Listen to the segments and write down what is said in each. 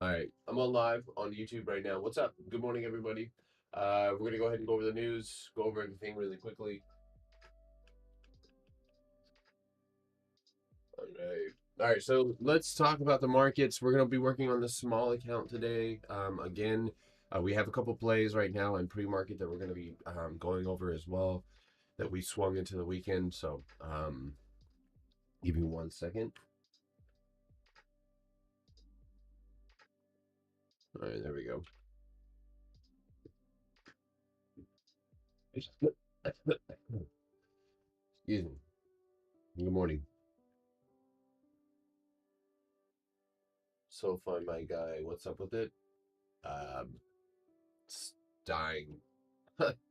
All right, I'm on live on YouTube right now. What's up? Good morning, everybody. We're gonna go ahead and go over the news, go over everything really quickly. All right. So let's talk about the markets. We're gonna be working on the small account today. Again, we have a couple plays right now in pre-market that we're gonna be going over as well that we swung into the weekend. So give me 1 second. All right, there we go. Excuse me. Good morning. So fun, my guy. What's up with it? Um, it's dying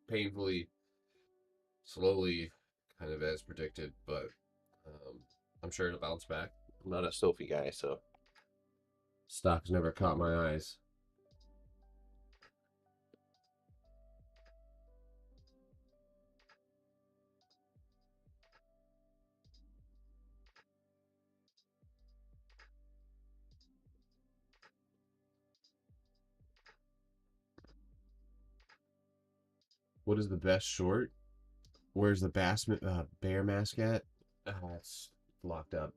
painfully, slowly, kind of as predicted, but um, I'm sure it'll bounce back. I'm not a Sophie guy, so stocks never caught my eyes. What is the best short? Where's the bear mask at? It's locked up.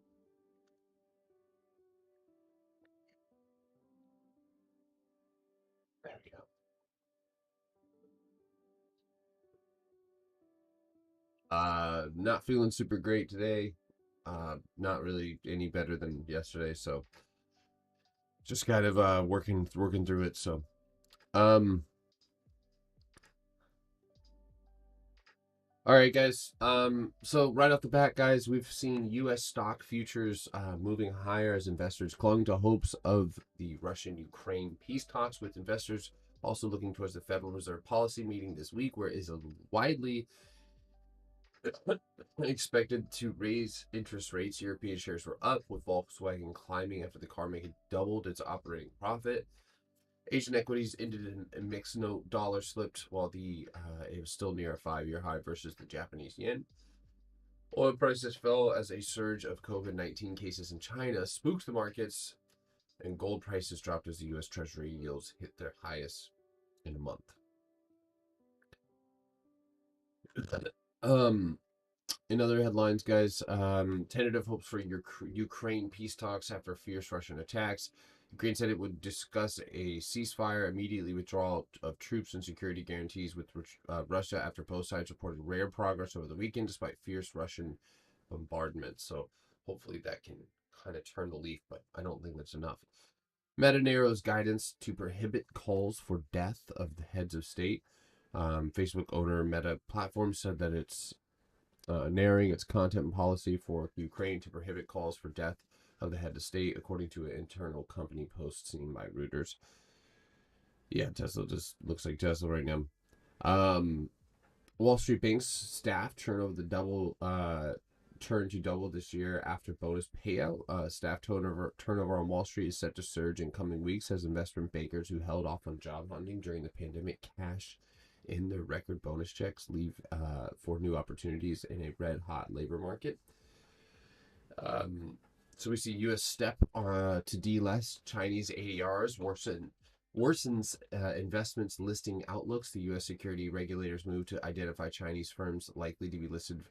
There we go. Not feeling super great today. Not really any better than yesterday, so just kind of working through it. So, um, all right, guys. So right off the bat, guys, we've seen U.S. stock futures moving higher as investors clung to hopes of the Russian-Ukraine peace talks, with investors also looking towards the Federal Reserve policy meeting this week, where it is widely expected to raise interest rates. European shares were up, with Volkswagen climbing after the car maker doubled its operating profit. Asian equities ended in a mixed note. Dollar slipped while it was still near a 5-year high versus the Japanese yen. Oil prices fell as a surge of COVID-19 cases in China spooked the markets, and gold prices dropped as the U.S. Treasury yields hit their highest in a month. Um, in other headlines, guys, tentative hopes for Ukraine peace talks after fierce Russian attacks. Ukraine said it would discuss a ceasefire, immediately withdrawal of troops, and security guarantees with Russia after both sides reported rare progress over the weekend despite fierce Russian bombardment. So hopefully that can kind of turn the leaf, but I don't think that's enough. Meta narrows guidance to prohibit calls for death of the heads of state. Facebook owner Meta Platforms said that it's narrowing its content policy for Ukraine to prohibit calls for death of the head of state, according to an internal company post seen by Reuters. Yeah, Tesla just looks like Tesla right now. Wall Street Bank's staff turn to double this year after bonus payout. Staff turnover on Wall Street is set to surge in coming weeks as investment bankers who held off on job hunting during the pandemic cash in their record bonus checks leave for new opportunities in a red hot labor market. So we see U.S. step to delist Chinese ADRs worsens investments listing outlooks. The U.S. security regulators move to identify Chinese firms likely to be delisted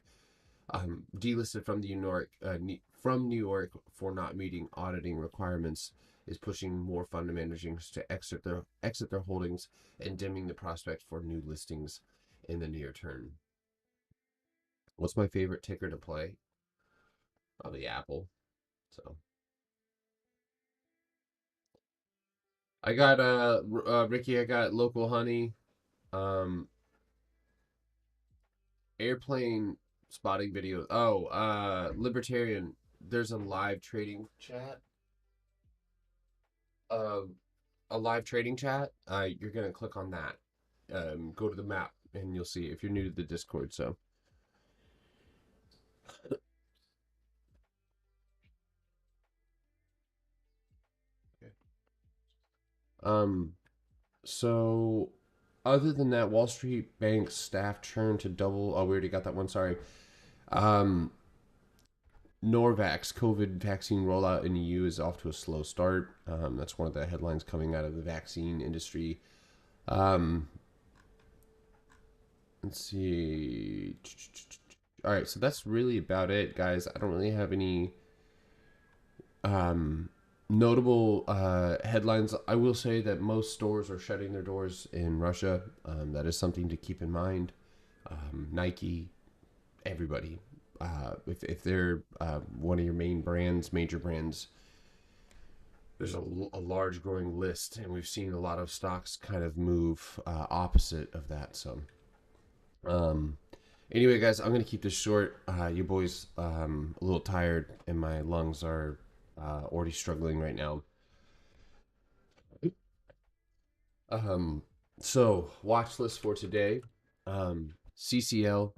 from New York for not meeting auditing requirements, is pushing more fund managers to exit their holdings and dimming the prospect for new listings in the near term. What's my favorite ticker to play? The Apple. So I got Ricky. I got local honey, um, airplane spotting video. Oh, libertarian. There's a live trading chat. Um, a live trading chat. You're gonna click on that. Go to the map and you'll see if you're new to the Discord. So, um, so other than that, Wall Street Bank staff turned to double. Oh, we already got that one. Sorry. Um, Norvax COVID vaccine rollout in EU is off to a slow start. That's one of the headlines coming out of the vaccine industry. Um, let's see. All right, so that's really about it, guys. I don't really have any um, notable headlines. I will say that most stores are shutting their doors in Russia. That is something to keep in mind. Nike, everybody. If they're one of your main brands, major brands, there's a large growing list, and we've seen a lot of stocks kind of move opposite of that. So, um, anyway, guys, I'm gonna keep this short. You boys, a little tired, and my lungs are already struggling right now. Um, so watch list for today. CCL.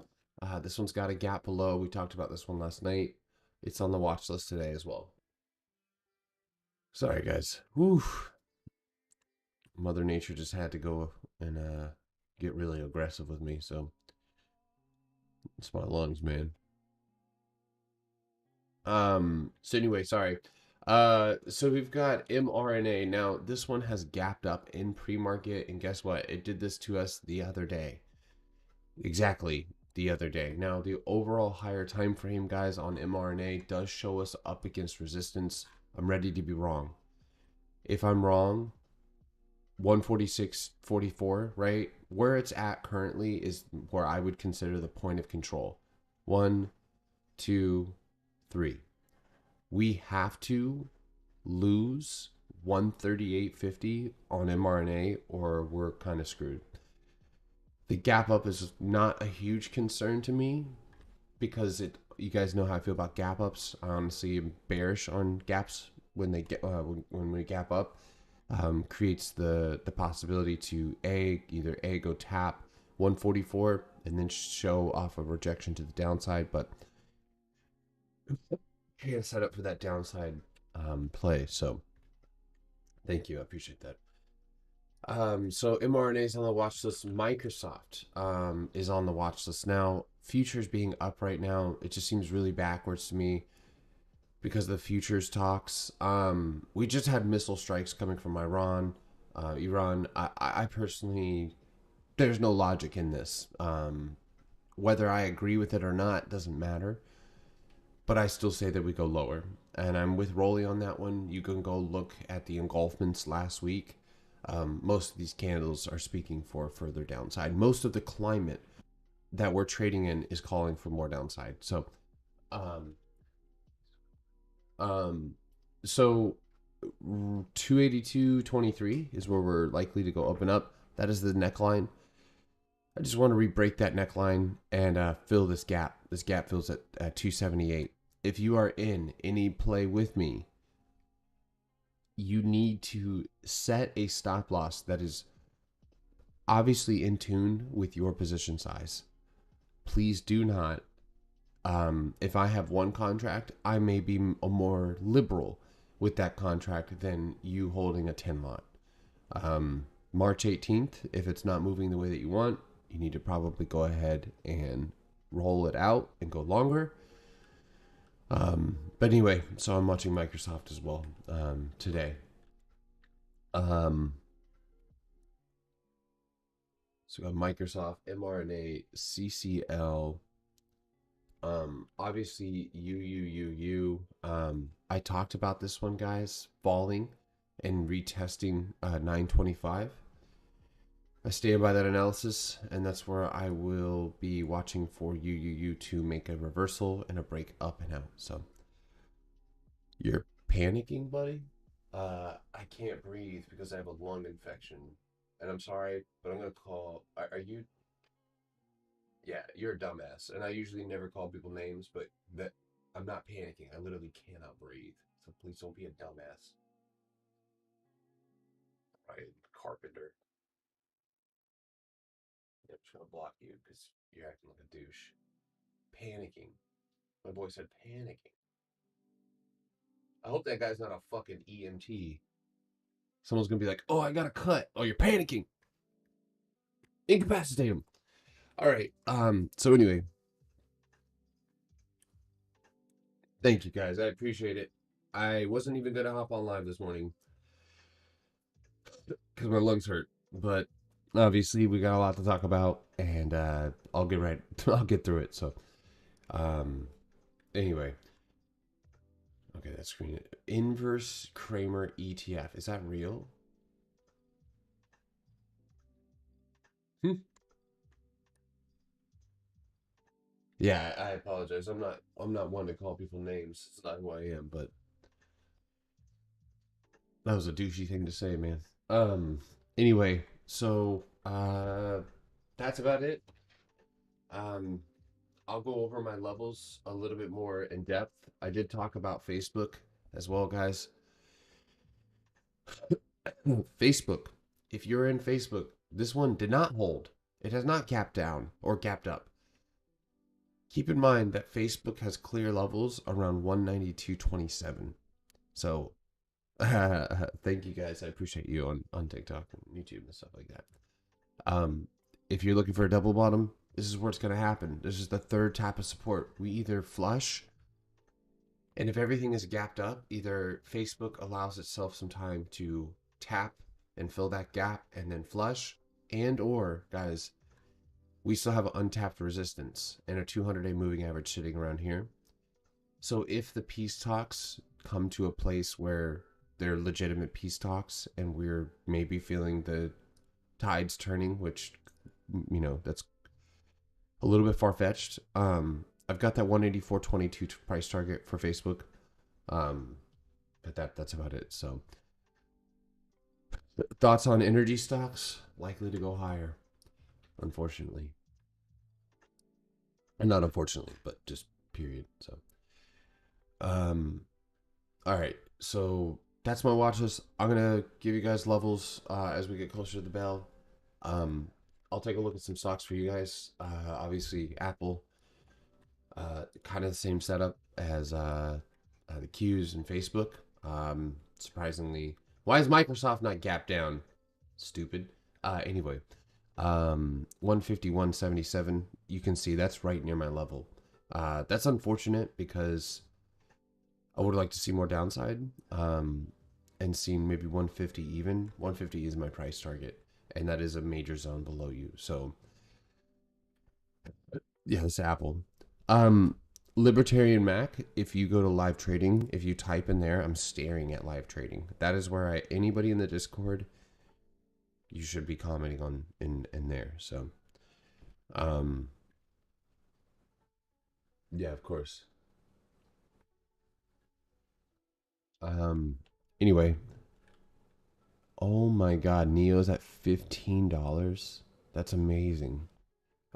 This one's got a gap below. We talked about this one last night. It's on the watch list today as well. Sorry, guys. Whew. Mother Nature just had to go and get really aggressive with me. So it's my lungs, man. So anyway, sorry. So we've got mRNA. Now, this one has gapped up in pre-market, and guess what? It did this to us the other day. Exactly the other day. Now, the overall higher time frame, guys, on mRNA does show us up against resistance. I'm ready to be wrong. If I'm wrong, 146.44, right? Where it's at currently is where I would consider the point of control. 1, 2, 3. We have to lose 138.50 on mRNA or we're kind of screwed. The gap up is not a huge concern to me because you guys know how I feel about gap ups. I honestly am bearish on gaps when they get when we gap up. Creates the possibility to either go tap 144 and then show off a rejection to the downside, but can't set up for that downside play. So thank you, I appreciate that. So mRNA is on the watch list. Microsoft is on the watch list now. Futures being up right now, it just seems really backwards to me because of the futures talks. We just had missile strikes coming from Iran. I personally, there's no logic in this. Whether I agree with it or not doesn't matter. But I still say that we go lower. And I'm with Rolly on that one. You can go look at the engulfments last week. Most of these candles are speaking for further downside. Most of the climate that we're trading in is calling for more downside. So, um, um, so 282.23 is where we're likely to go open up. That is the neckline. I just want to re-break that neckline and fill this gap. This gap fills at 278. If you are in any play with me, you need to set a stop loss that is obviously in tune with your position size. Please do not. If I have one contract, I may be more liberal with that contract than you holding a 10 lot. March 18th, if it's not moving the way that you want, you need to probably go ahead and roll it out and go longer. But anyway, so I'm watching Microsoft as well today. So we have Microsoft, mRNA, CCL. Obviously, I talked about this one, guys, falling and retesting 925. I stand by that analysis, and that's where I will be watching for UUU to make a reversal and a break up and out. So you're panicking, buddy? I can't breathe because I have a lung infection. And I'm sorry, but I'm going to call. Are you? Yeah, you're a dumbass. And I usually never call people names, but that I'm not panicking. I literally cannot breathe. So please don't be a dumbass. Right, Carpenter. I'm just going to block you because you're acting like a douche. Panicking. My boy said panicking. I hope that guy's not a fucking EMT. Someone's gonna be like, "Oh, I got a cut. Oh, you're panicking. Incapacitate him." All right. So anyway, Thank you guys. I appreciate it. I wasn't even gonna hop on live this morning because my lungs hurt, but obviously we got a lot to talk about, and I'll get right. I'll get through it. So, um, anyway, okay, that screen. Inverse Kramer ETF. Is that real? Hmm. Yeah, I apologize. I'm not one to call people names. It's not who I am, but that was a douchey thing to say, man. Um. Anyway, so that's about it. Um. I'll go over my levels a little bit more in depth. I did talk about Facebook as well, guys. Facebook. If you're in Facebook, this one did not hold. It has not gapped down or gapped up. Keep in mind that Facebook has clear levels around 192.27. So, thank you guys. I appreciate you on TikTok and YouTube and stuff like that. Um, if you're looking for a double bottom, this is where it's going to happen. This is the third tap of support. We either flush, and if everything is gapped up, either Facebook allows itself some time to tap and fill that gap and then flush, and or guys, we still have untapped resistance and a 200-day moving average sitting around here. So if the peace talks come to a place where they're legitimate peace talks and we're maybe feeling the tides turning, which that's a little bit far fetched. I've got that 184.22 price target for Facebook. Um, but that's about it. So, thoughts on energy stocks? Likely to go higher, unfortunately, and not unfortunately, but just period. So, um, all right. So that's my watch list. I'm gonna give you guys levels as we get closer to the bell. Um, I'll take a look at some stocks for you guys. Obviously, Apple, kind of the same setup as the Qs and Facebook. Surprisingly, why is Microsoft not gap down? Stupid. Anyway, 151.77. You can see that's right near my level. That's unfortunate because I would like to see more downside. And seeing maybe 150 even. 150 is my price target, and that is a major zone below you. So yeah, it's Apple. Um, Libertarian Mac. If you go to live trading, if you type in there, I'm staring at live trading. That is where anybody in the Discord, you should be commenting on in there. So, um, yeah, of course. Um, anyway, oh my God, Neo's at $15. That's amazing.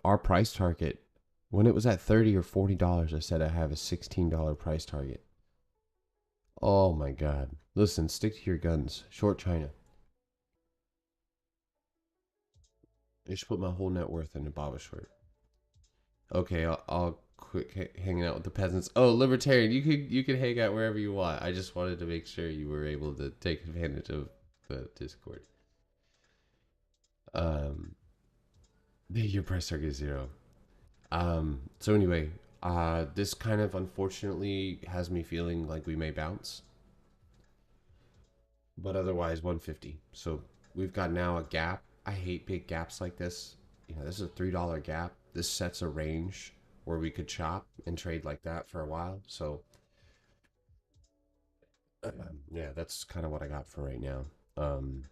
Our price target, when it was at $30 or $40, I said I have a $16 price target. Oh my God. Listen, stick to your guns. Short China. I should put my whole net worth in a Baba short. Okay, I'll quit hanging out with the peasants. Oh, libertarian, you could hang out wherever you want. I just wanted to make sure you were able to take advantage of the Discord. Um, your price target is 0. So anyway, this kind of unfortunately has me feeling like we may bounce, but otherwise 150. So we've got now a gap. I hate big gaps like this. This is a $3 gap. This sets a range where we could chop and trade like that for a while. So yeah, that's kind of what I got for right now. Um,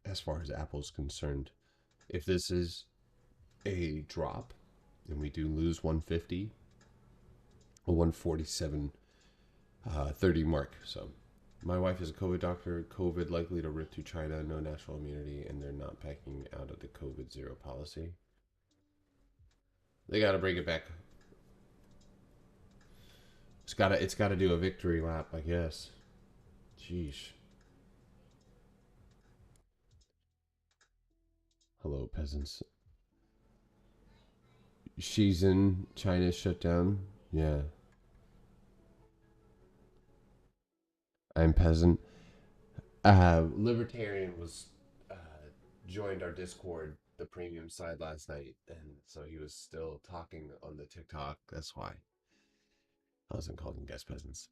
as far as Apple's concerned, if this is a drop and we do lose 150, a 147 30 mark. So my wife is a COVID doctor. COVID likely to rip through China, no national immunity, and they're not backing out of the COVID zero policy. They got to bring it back. It's got to do a victory lap, I guess. Jeez. Hello, peasants. She's in China's shut down. Yeah, I'm peasant. Libertarian was joined our Discord, the premium side last night, and so he was still talking on the TikTok. That's why. I wasn't calling you guys peasants.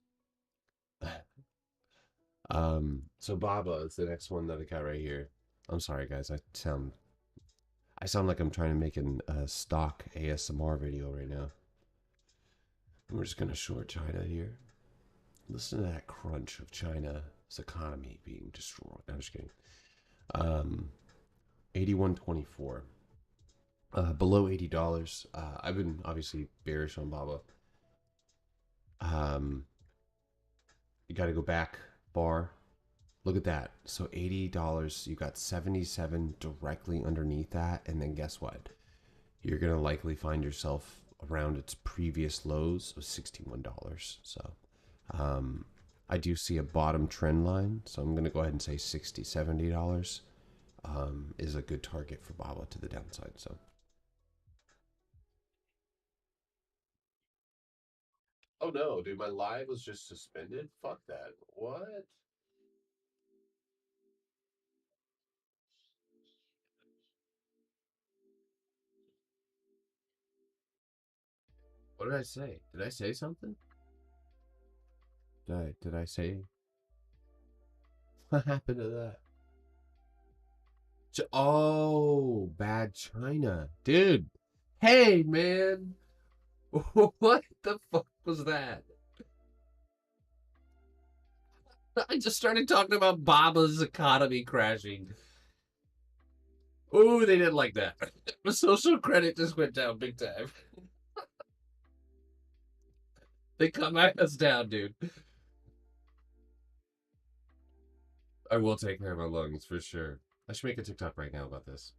So Baba is the next one that I got right here. I'm sorry, guys. I sound like I'm trying to make a stock ASMR video right now. We're just gonna short China here. Listen to that crunch of China's economy being destroyed. I'm just kidding. 81.24. Below $80. I've been obviously bearish on Baba. You got to go back bar. Look at that. So $80. You got 77 directly underneath that, and then guess what? You're gonna likely find yourself around its previous lows of $61. So I do see a bottom trend line, so I'm gonna go ahead and say $60, $70 is a good target for Baba to the downside. So oh no, dude, my live was just suspended. Fuck that. What? What did I say? Did I say something? Did I say what happened to that? Oh, bad China. Dude. Hey, man. What the fuck was that? I just started talking about Baba's economy crashing. Oh, they didn't like that. The social credit just went down big time. They cut my ass down, dude. I will take care of my lungs for sure. I should make a TikTok right now about this.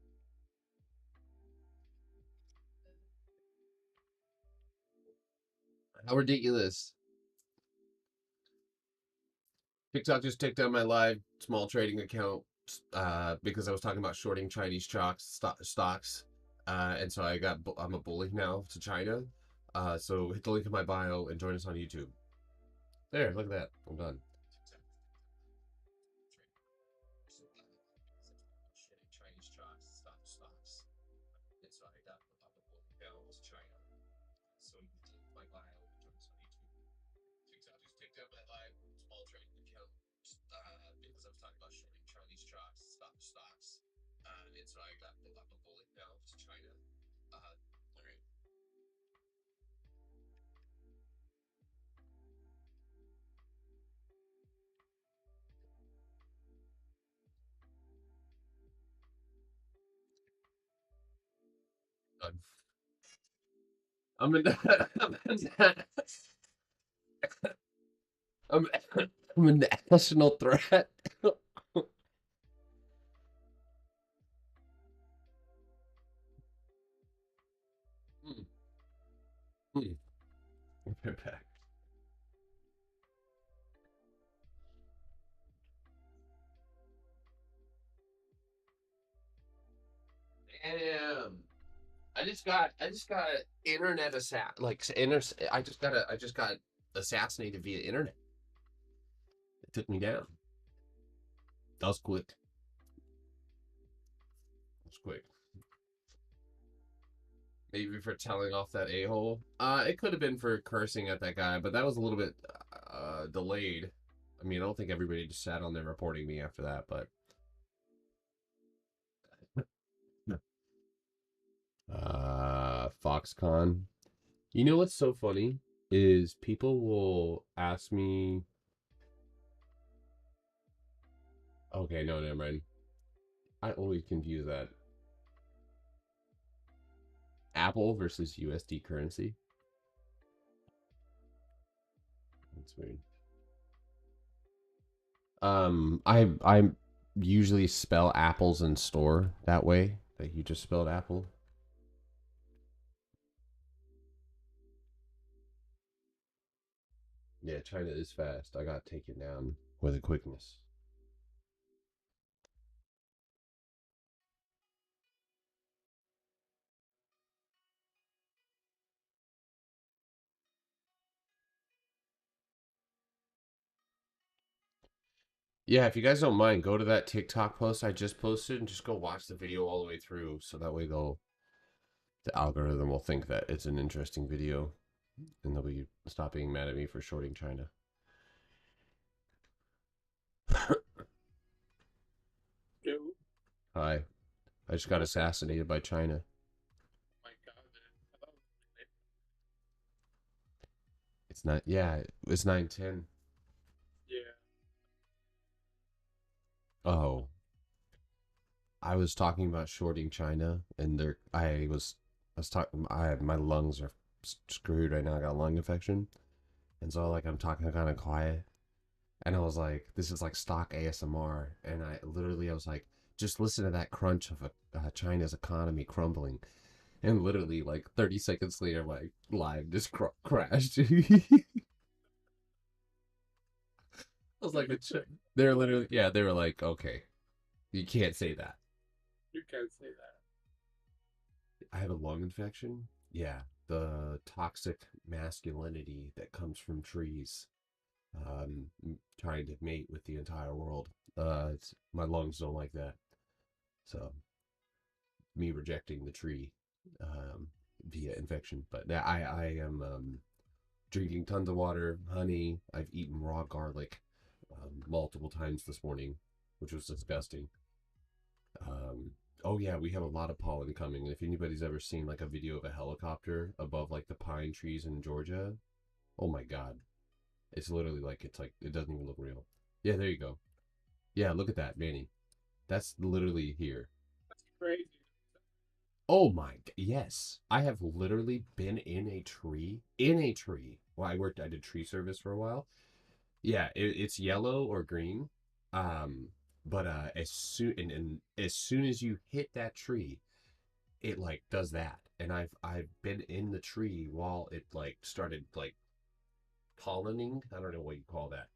How ridiculous. TikTok just took down my live small trading account because I was talking about shorting Chinese stocks. And so I'm a bully now to China. So hit the link in my bio and join us on YouTube. There, look at that. I'm done. I'm a, I'm, I'm a national threat. We're back. Damn. I just got internet I just got assassinated via internet. It took me down. That was quick. That was quick. Maybe for telling off that a-hole. It could have been for cursing at that guy, but that was a little bit delayed. I mean, I don't think everybody just sat on there reporting me after that, but Foxconn. You know what's so funny is people will ask me. Okay, no, never mind. I always confuse that. Apple versus USD currency. That's weird. I usually spell apples in store that way that you just spelled apple. Yeah, China is fast. I got taken down with a quickness. Yeah, if you guys don't mind, go to that TikTok post I just posted and just go watch the video all the way through so that way the algorithm will think that it's an interesting video. and they'll be stop being mad at me for shorting China. Yo, Hi, I just got assassinated by China. my God, man. I thought it was like, It's not. Yeah, it's 9:10. yeah. Oh, I was talking about shorting China, and there I was talking. I my lungs are screwed right now. I got a lung infection, and so like I'm talking kind of quiet, and I was like, this is like stock ASMR, and I was like, just listen to that crunch of China's economy crumbling, and literally like 30 seconds later, like live just crashed. I was like, they're literally, yeah, they were like, okay, you can't say that. You can't say that. I have a lung infection. Yeah, the toxic masculinity that comes from trees, trying to mate with the entire world. My lungs don't like that. So me rejecting the tree um, via infection. But I am drinking tons of water, honey. I've eaten raw garlic multiple times this morning, which was disgusting. Um, oh yeah, we have a lot of pollen coming. If anybody's ever seen like a video of a helicopter above like the pine trees in Georgia, oh my god, it's literally like it doesn't even look real. Yeah, there you go. Yeah, look at that, Manny. That's literally here. That's crazy. Oh my, yes. I have literally been in a tree. In a tree. Well, I did tree service for a while. Yeah, it's yellow or green. Um, but and as soon as you hit that tree, it like does that. And I've been in the tree while it like started like pollinating. I don't know what you call that.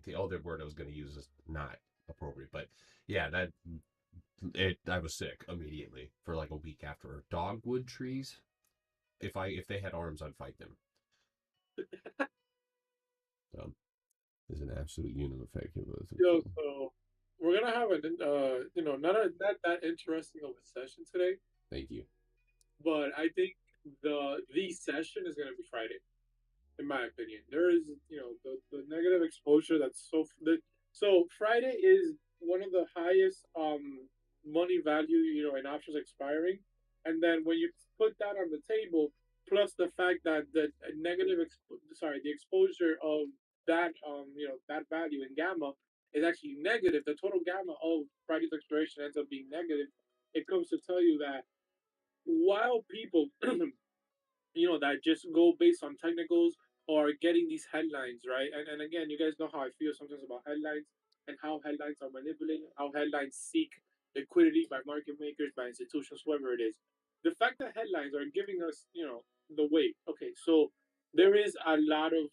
The other word I was going to use is not appropriate, but yeah, that it I was sick immediately for like a week after. Dogwood trees, if they had arms, I'd fight them. So there's an absolute unit effect. Yo, so we're gonna have an not that interesting of a session today, Thank you. but I think the session is gonna be Friday, in my opinion. There is, the negative exposure that's so Friday is one of the highest money value, in options expiring. And then when you put that on the table, plus the fact that the exposure of that that value in gamma is actually negative, the total gamma of Friday's expiration ends up being negative. It comes to tell you that while people that just go based on technicals or getting these headlines, right? And again, you guys know how I feel sometimes about headlines and how headlines are manipulated, how headlines seek liquidity by market makers, by institutions, whoever it is. The fact that headlines are giving us, the weight. Okay, so there is a lot of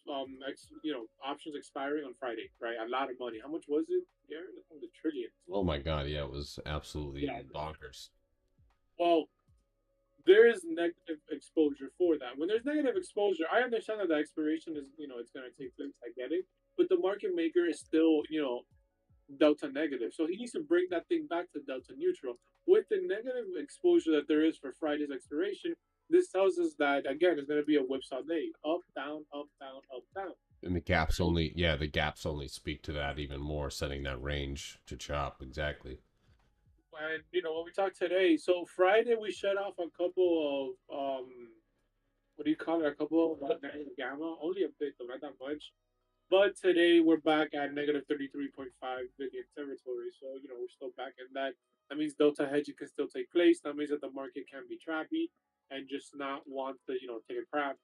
options expiring on Friday, right? A lot of money. How much was it? Gary? The trillions. Oh my god, yeah, it was absolutely Yeah. bonkers. Well, there is negative exposure for that. When there's negative exposure, I understand that the expiration is, it's going to take place. I get it. But the market maker is still, delta negative. So he needs to bring that thing back to delta neutral. With the negative exposure that there is for Friday's expiration, this tells us that, again, it's going to be a whipsaw day up, down, up, down, up, down. And the gaps only, yeah, the gaps only speak to that even more, setting that range to chop. Exactly. And, when we talk today, so Friday we shut off a couple of, what do you call it? A couple of negative gamma, only a bit, though, not that much. But today we're back at negative 33.5 billion territory. So, we're still back in that. That means delta hedging can still take place. That means that the market can be trappy and just not want to, take a crap,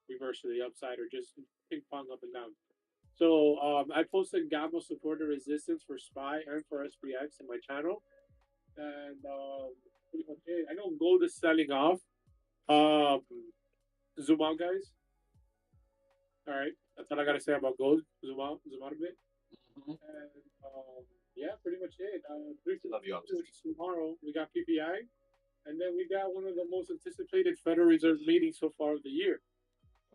reverse to the upside, or just ping pong up and down. So I posted gamma support and resistance for SPY and for SPX in my channel. And pretty much it. I know gold is selling off. Um, Zoom out, guys. All right. That's all I got to say about gold. Zoom out a bit. And yeah, pretty much it. Love you, Which is tomorrow, we got PPI, and then we got one of the most anticipated Federal Reserve meetings so far of the year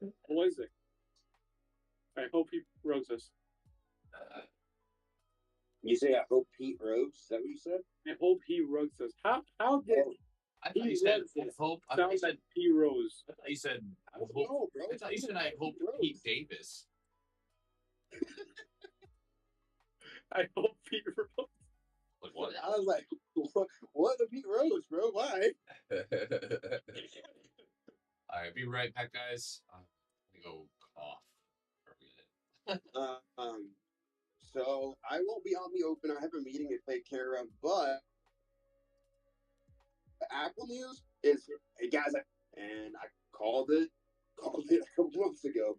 on Wednesday. I hope he rose us. You say I hope Pete rose? Is that what you said? I hope he rugs us. How did I thought you said I hope. I thought you Sounds like said. P Rose. I thought you said. I hope. No, bro. I thought you said I hope Pete Davis. I hope P Rose. Like what? I was like, what the Pete Rose, bro? Why? All right, be right back, guys. I'm gonna go cough for a minute. So I won't be on the open. I have a meeting to take care of, but Apple News is, hey guys, and I called it a couple months ago.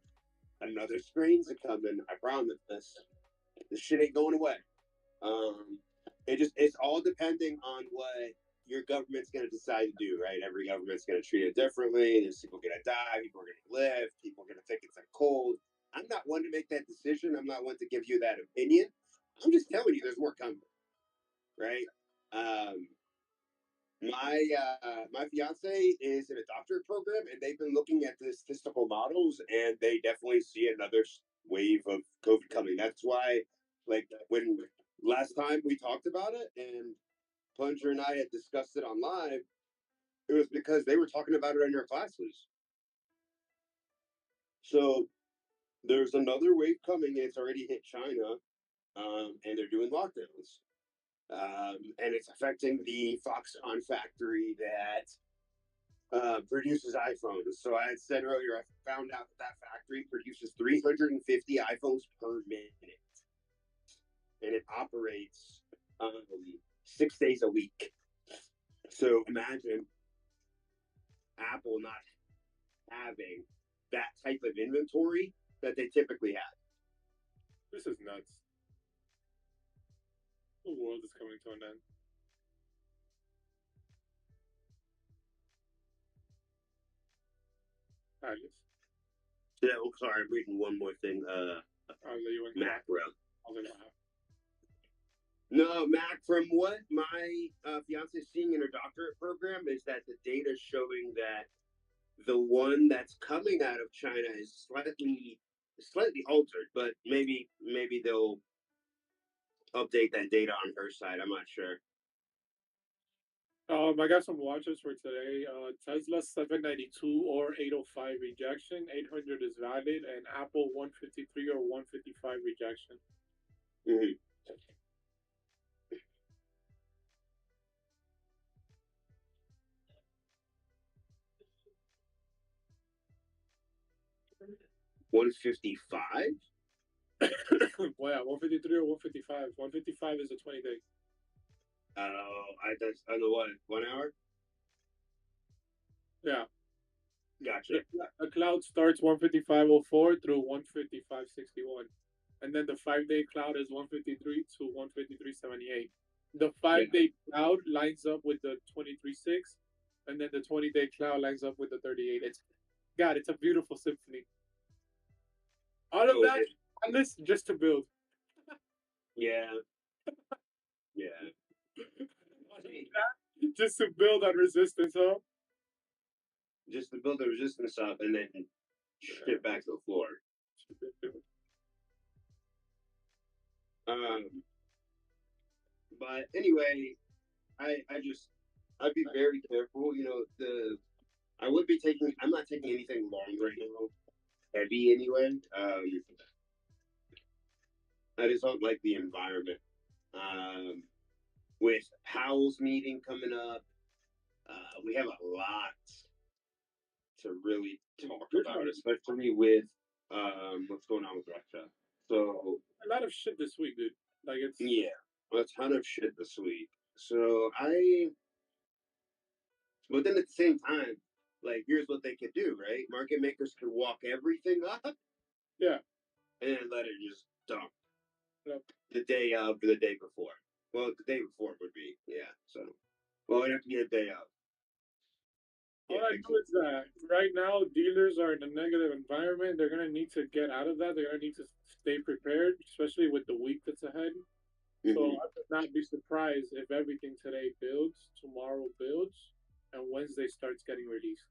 Another screens are coming. I promise. This shit ain't going away. It's all depending on what your government's going to decide to do, right? Every government's going to treat it differently. There's people going to die, people are going to live, people are going to think it's a cold. I'm not one to make that decision. I'm not one to give you that opinion. I'm just telling you, there's more coming, right? My fiance is in a doctorate program, and they've been looking at the statistical models, and they definitely see another wave of COVID coming. That's why, like, when last time we talked about it, and Plunger and I had discussed it on live, it was because they were talking about it in their classes. So there's another wave coming, and it's already hit China, and they're doing lockdowns. And it's affecting the Foxconn factory that produces iPhones. So I had said earlier, I found out that factory produces 350 iPhones per minute, and it operates 6 days a week. So imagine Apple not having that type of inventory that they typically have. This is nuts. The world is coming to an end. I guess. Yeah, oh, sorry, I'm reading one more thing. Macro. No, Mac, from what my fiance is seeing in her doctorate program is that the data is showing that the one that's coming out of China is slightly altered, but maybe they'll update that data on her side. I'm not sure. I got some watches for today. Tesla 792 or 805 rejection, 800 is valid, and Apple 153 or 155 rejection. Mm-hmm. $155? Well, yeah, 153 or 155. 155 is a 20-day. I know what, 1 hour? Yeah. Gotcha. The cloud starts 155.04 through 155.61. And then the 5-day cloud is 153 to 153.78. The 5-day cloud lines up with the 23.6, and then the 20-day cloud lines up with the 38. It's a beautiful symphony. All of that, on this just to build. Yeah. Yeah. Just to build on resistance, huh? Just to build the resistance up and then shit back to the floor. But anyway, I'd be very careful. You know, I'm not taking anything long right now, heavy anyway. I just don't like the environment. With Powell's meeting coming up, we have a lot to really talk about, especially with what's going on with Russia. So a lot of shit this week, dude. Like it's a ton of shit this week. So but then at the same time, like here's what they could do, right? Market makers could walk everything up, yeah, and let it just dump yep. The day of or the day before. Well, the day before would be So, well, it'd have to be a day of. All I know is that right now dealers are in a negative environment. They're gonna need to get out of that. They're gonna need to stay prepared, especially with the week that's ahead. Mm-hmm. So I would not be surprised if everything today builds, tomorrow builds, and Wednesday starts getting released.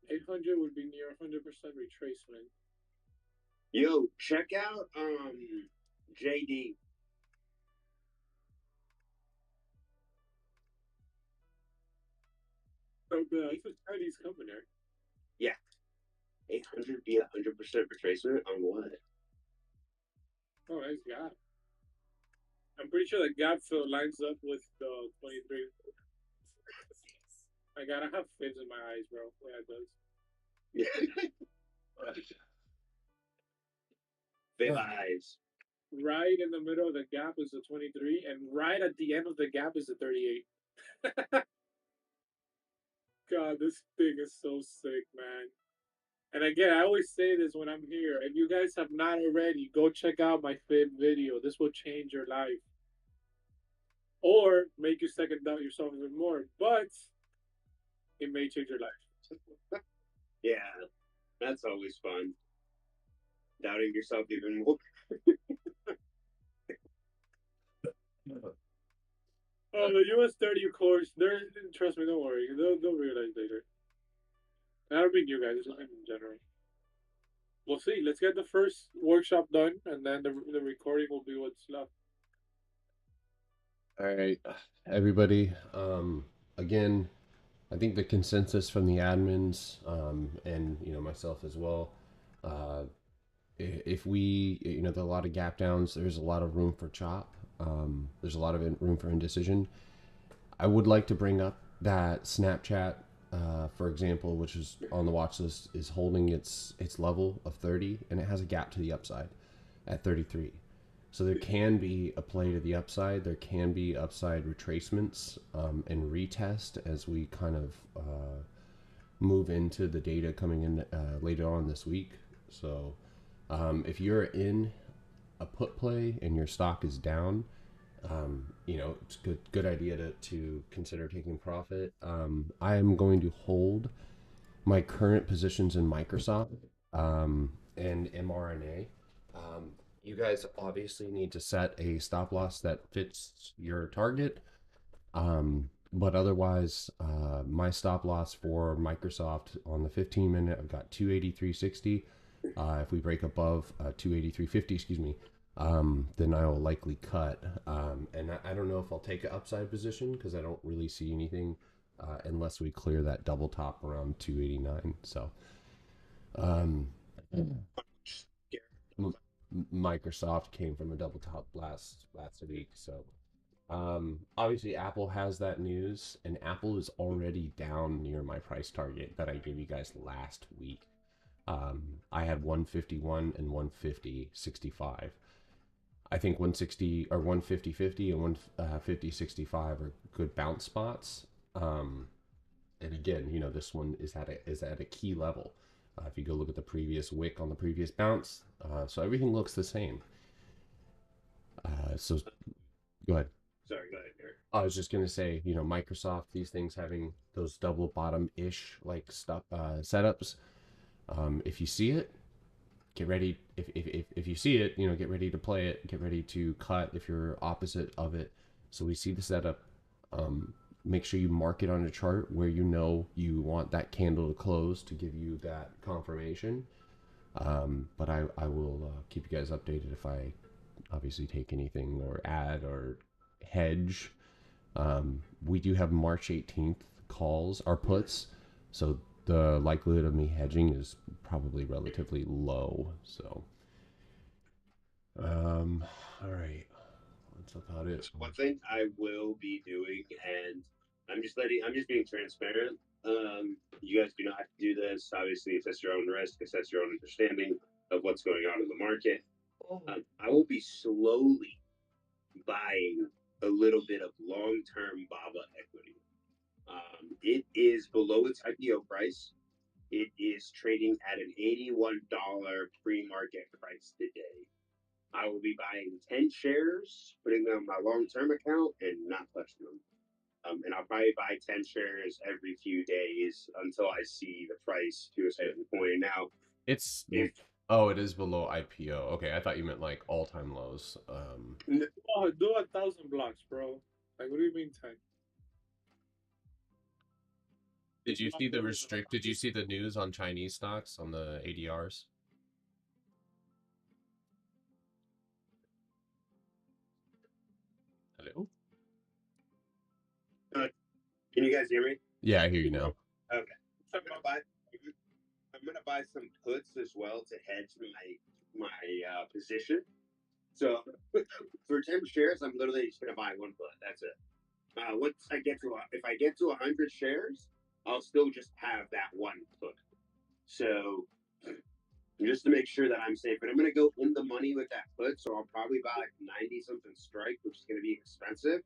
$800 would be near 100% retracement. Yo, check out JD. RBLX is Chinese company. Yeah. 800 be 100% retracement on what? Oh, nice gap. I'm pretty sure the gap fill lines up with the 23. I gotta have fins in my eyes, bro. Yeah, it does. Big eyes. Right in the middle of the gap is the 23, and right at the end of the gap is the 38. God, this thing is so sick, man. And again, I always say this when I'm here. If you guys have not already, go check out my fib video. This will change your life. Or make you second doubt yourself even more. But it may change your life. Yeah, that's always fun. Doubting yourself even more. Oh, the US 30 course, they're trust me, don't worry. They'll realize later. I don't mean you guys, just in general. We'll see. Let's get the first workshop done, and then the recording will be what's left. All right, everybody. Again, I think the consensus from the admins, and myself as well, if we, there are a lot of gap downs. There's a lot of room for chop. There's a lot of room for indecision. I would like to bring up that Snapchat, for example, which is on the watch list, is holding its level of 30, and it has a gap to the upside at 33. So there can be a play to the upside. There can be upside retracements and retest as we kind of move into the data coming in later on this week. So if you're in a put play and your stock is down, it's a good idea to consider taking profit. I am going to hold my current positions in Microsoft and mRNA. You guys obviously need to set a stop loss that fits your target. But otherwise, my stop loss for Microsoft on the 15-minute, I've got 283.60. If we break above 283.50, excuse me, then I will likely cut. And I don't know if I'll take an upside position because I don't really see anything unless we clear that double top around 289. So, Microsoft came from a double top last week. So, obviously Apple has that news, and Apple is already down near my price target that I gave you guys last week. I had 151 and 150.65. I think 160 or 150.50 and 150.65 are good bounce spots. And again, this one is at a key level. If you go look at the previous wick on the previous bounce, so everything looks the same. So go ahead. Sorry, go ahead, Eric. I was just gonna say, Microsoft, these things having those double bottom ish like stuff setups. If you see it, get ready. If you see it, get ready to play it. Get ready to cut if you're opposite of it. So we see the setup. Make sure you mark it on a chart where you want that candle to close to give you that confirmation. But I will keep you guys updated if I obviously take anything or add or hedge. We do have March 18th calls, our puts, so the likelihood of me hedging is probably relatively low. So, all right, that's about it. So one thing I will be doing, and I'm just being transparent. You guys do not have to do this. Obviously, assess your own risk, assess your own understanding of what's going on in the market. I will be slowly buying a little bit of long-term BABA equity. It is below its IPO price. It is trading at an $81 pre-market price today. I will be buying 10 shares, putting them in my long-term account, and not touching them. And I'll probably buy 10 shares every few days until I see the price to a certain point. Now, it is below IPO. Okay, I thought you meant like all-time lows. Oh, do 1,000 blocks, bro. Like, what do you mean 10? Did you see Did you see the news on Chinese stocks on the ADRs? Hello? Can you guys hear me? Yeah, I hear you now. Okay. I'm gonna buy some puts as well to hedge my position. So for 10 shares, I'm literally just gonna buy one put. That's it. Once I get to if I get to 100 shares, I'll still just have that one put. So just to make sure that I'm safe, and I'm gonna go in the money with that put. So I'll probably buy like 90 something strike, which is gonna be expensive,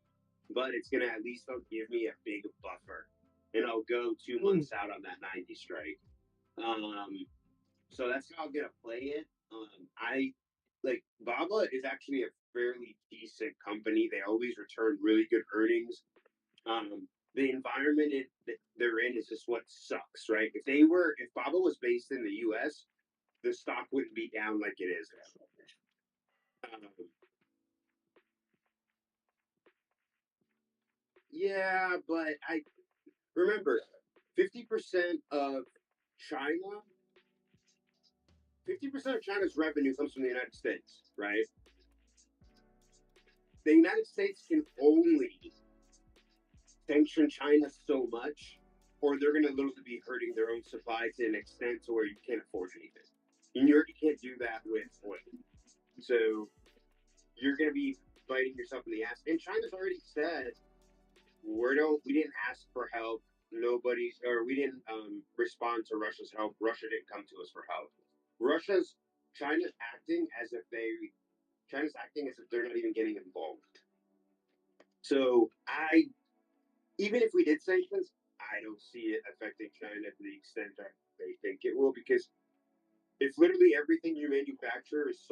but it's gonna at least give me a big buffer, and I'll go 2 months out on that 90 strike. So that's how I'm gonna play it. I like Baba is actually a fairly decent company. They always return really good earnings. The environment that they're in is just what sucks, right? If Baba was based in the U.S., the stock wouldn't be down like it is now. Yeah, but I remember 50% of China, 50% of China's revenue comes from the United States, right? The United States can only sanction China so much, or they're going to literally be hurting their own supply to an extent to where you can't afford anything. And you can't do that with oil. So you're going to be biting yourself in the ass. And China's already said we didn't ask for help. We didn't respond to Russia's help. Russia didn't come to us for help. China's acting as if they're not even getting involved. So even if we did sanctions, I don't see it affecting China to the extent that they think it will, because if literally everything you manufacture is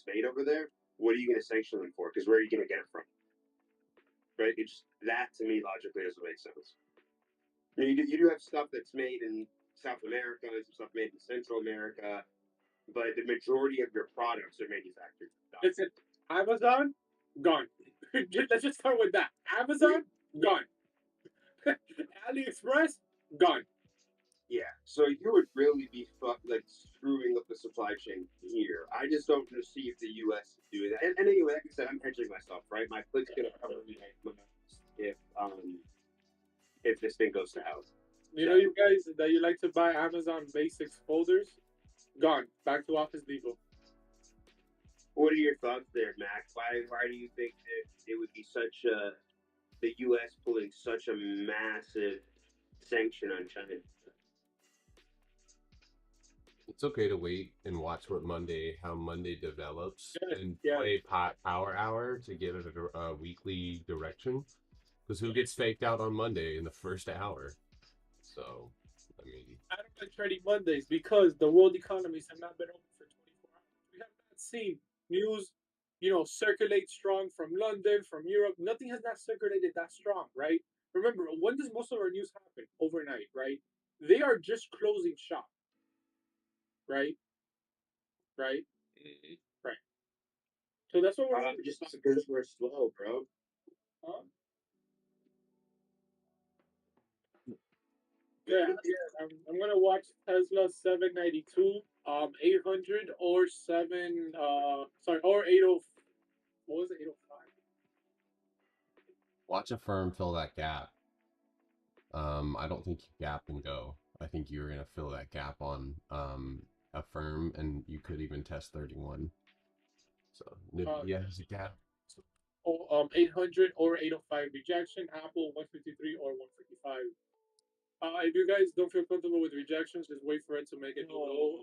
made over there, what are you going to sanction them for? Because where are you going to get it from? Right? That to me logically doesn't make sense. You do have stuff that's made in South America, and some stuff made in Central America, but the majority of your products are manufactured. Listen, Amazon, gone. Let's just start with that. Amazon, gone. AliExpress, gone. Yeah, so you would really be screwing up the supply chain here. I just don't see if the U.S. is doing that. And anyway, like I said, I'm hedging myself, right? My put's gonna cover me if this thing goes to hell. You know, you guys that you like to buy Amazon Basics folders, gone. Back to Office Depot. What are your thoughts there, Max? Why do you think that it would be the U.S. pulling such a massive sanction on China? It's okay to wait and watch how Monday develops, and Yeah. play Power Hour to give it a weekly direction. Because who gets faked out on Monday in the first hour? So, I mean, I don't like trading Mondays because the world economies have not been open for 24 hours. We have not seen news, circulate strong from London, from Europe. Nothing has not circulated that strong, right? Remember, when does most of our news happen? Overnight, right? They are just closing shop, right? Right? Right. So that's what we're just because we're slow, bro. Huh? Yeah, I'm gonna watch Tesla 792, 800 or 80. What was it? 805. watch a firm fill that gap. I don't think gap can go. I think you're gonna fill that gap on a firm, and you could even test 31. So yeah, there's a gap. 800 or 805 rejection. Apple 153 or 155. If you guys don't feel comfortable with rejections, just wait for it to make it low,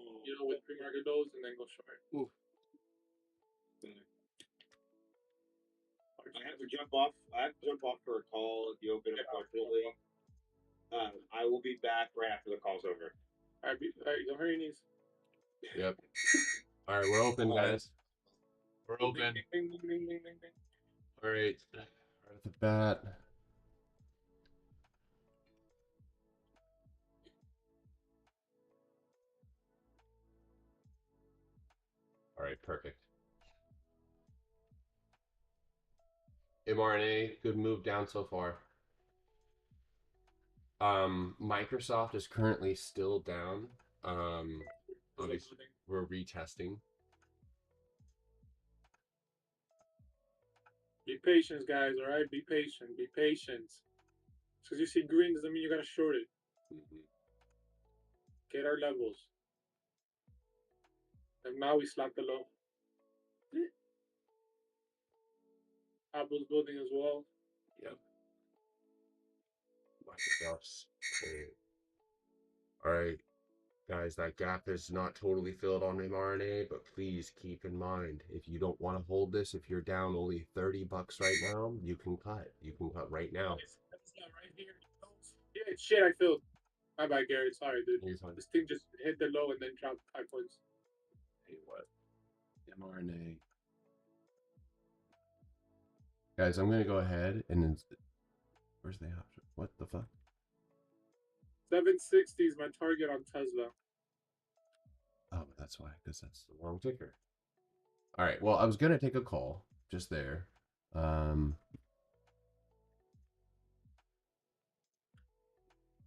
with pre-market lows, and then go short. Ooh. I have to jump off. For a call at the open, unfortunately. I will be back right after the call's over. All right, don't hurry your knees. Yep. All right, we're open, guys. We're open. Ding, ding, ding, ding, ding, ding. All right, right at the bat. All right, perfect. mRNA, good move down so far. Microsoft is currently still down. We're retesting. Be patient, guys. All right, be patient. Be patient. Because you see green doesn't mean you're gonna short it. Mm-hmm. get our levels. And now we slap the low. Apple's building as well. Yep. Microsoft's. All right, guys, that gap is not totally filled on mRNA, but please keep in mind, if you don't want to hold this, if you're down only $30 right now, you can cut. You can cut right now. That's not right here. Yeah, shit, I filled. My bad, Gary. Sorry, dude. Here's one. This thing just hit the low and then dropped 5 points. Hey, what? mRNA. Guys, I'm gonna go ahead and then, where's the option? What the fuck? 760 is my target on Tesla. Oh, that's why, because that's the wrong ticker. All right, well, I was gonna take a call just there.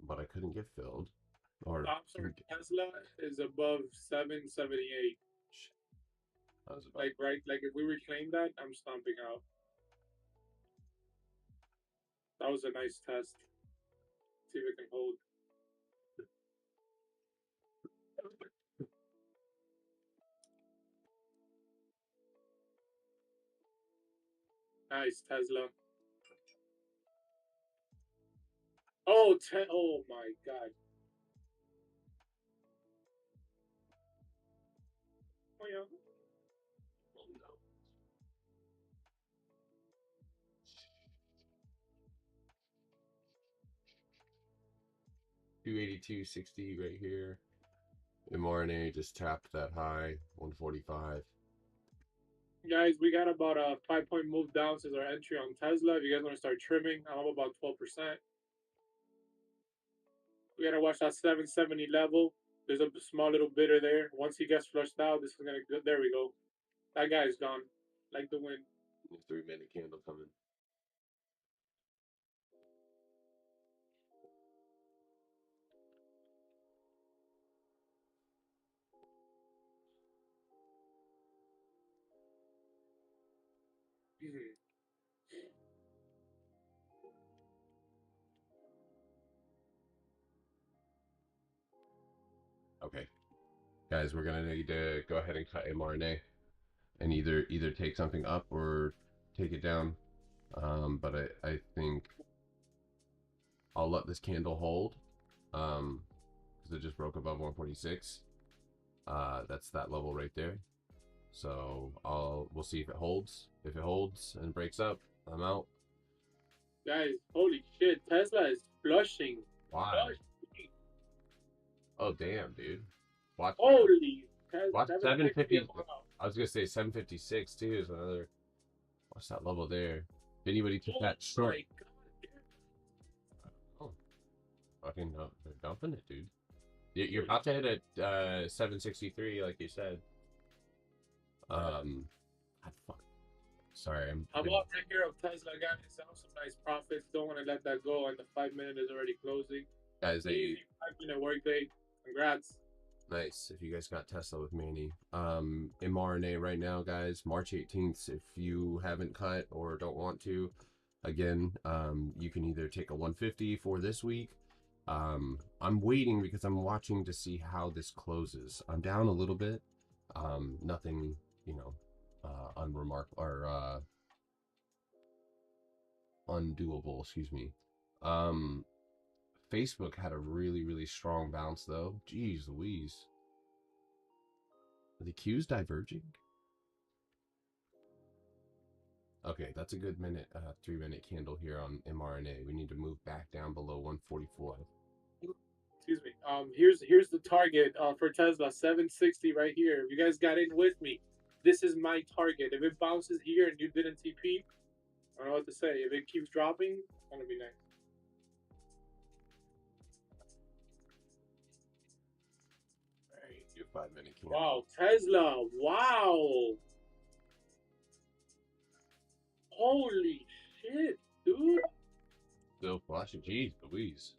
But I couldn't get filled. Or Tesla is above 778. that was about Like if we reclaim that, I'm stomping out. That was a nice test. See if it can hold. Nice, Tesla. Oh, oh my God. Oh, yeah. oh, no. $282.60 right here. mRNA just tapped that high, 145. Guys, we got about a 5-point move down since our entry on Tesla. If you guys want to start trimming, I'm up about 12%. We gotta watch that 770 level. There's a small little bidder there. Once he gets flushed out, this is gonna go. There we go. That guy's gone. Like the wind. 3-minute candle coming. Okay, guys, we're gonna need to go ahead and cut mRNA and either take something up or take it down. But I think I'll let this candle hold because it just broke above 146. That's that level right there. So we'll see if it holds. If it holds and breaks up, I'm out. Guys, holy shit, Tesla is flushing. Why? Flushing. Oh damn, dude. Watch. Holy. Watch 750. Wow. I was gonna say 756 too is another. What's that level there? If anybody took that short. My God. Oh, fucking they're dumping it, dude. You're about to hit at 763, like you said. Fuck. Sorry, I'm up right here of Tesla, guys. That was some nice profits. Don't want to let that go, and the 5-minute is already closing. guys. Easy 5-minute workday. Congrats. Nice. If you guys got Tesla with Manny. mRNA right now, guys. March 18th. If you haven't cut or don't want to, again, you can either take a 150 for this week. I'm waiting because I'm watching to see how this closes. I'm down a little bit. Nothing, unremarkable or undoable, excuse me. Facebook had a really, really strong bounce though. Jeez Louise. Are the Qs diverging? Okay, that's a good 3-minute candle here on mRNA. We need to move back down below 144. Excuse me. Here's the target for Tesla, 760 right here. If you guys got in with me, this is my target. If it bounces here and you didn't TP, I don't know what to say. If it keeps dropping, it's gonna be nice. Alright, your 5-minute candle. Wow, Tesla, wow. Holy shit, dude. Still flashing. Jeez Louise.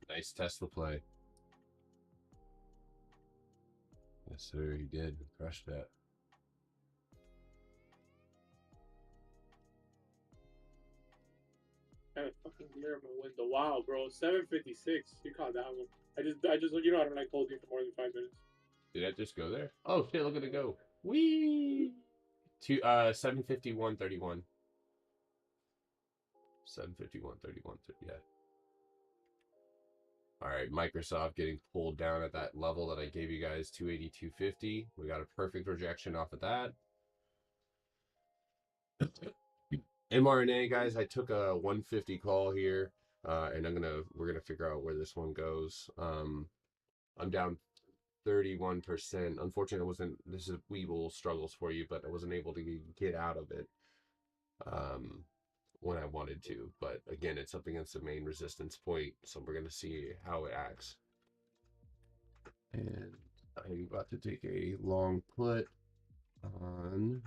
Nice Tesla play. Yes, sir, he did. Crushed that. had a fucking glare in my window. Wow, bro, 7:56. You caught that one. I just, you know, I don't like holding for more than 5 minutes. Did that just go there? Oh shit! Look at it go. Wee. 751.31. 751.31. Yeah. All right, Microsoft getting pulled down at that level that I gave you guys, 282.50. We got a perfect rejection off of that. mRNA, guys, I took a 150 call here, and we're gonna figure out where this one goes. I'm down 31%. Unfortunately, this is Weeble struggles for you, but I wasn't able to get out of it when I wanted to. But again, it's up against the main resistance point, so we're gonna see how it acts. And I'm about to take a long put on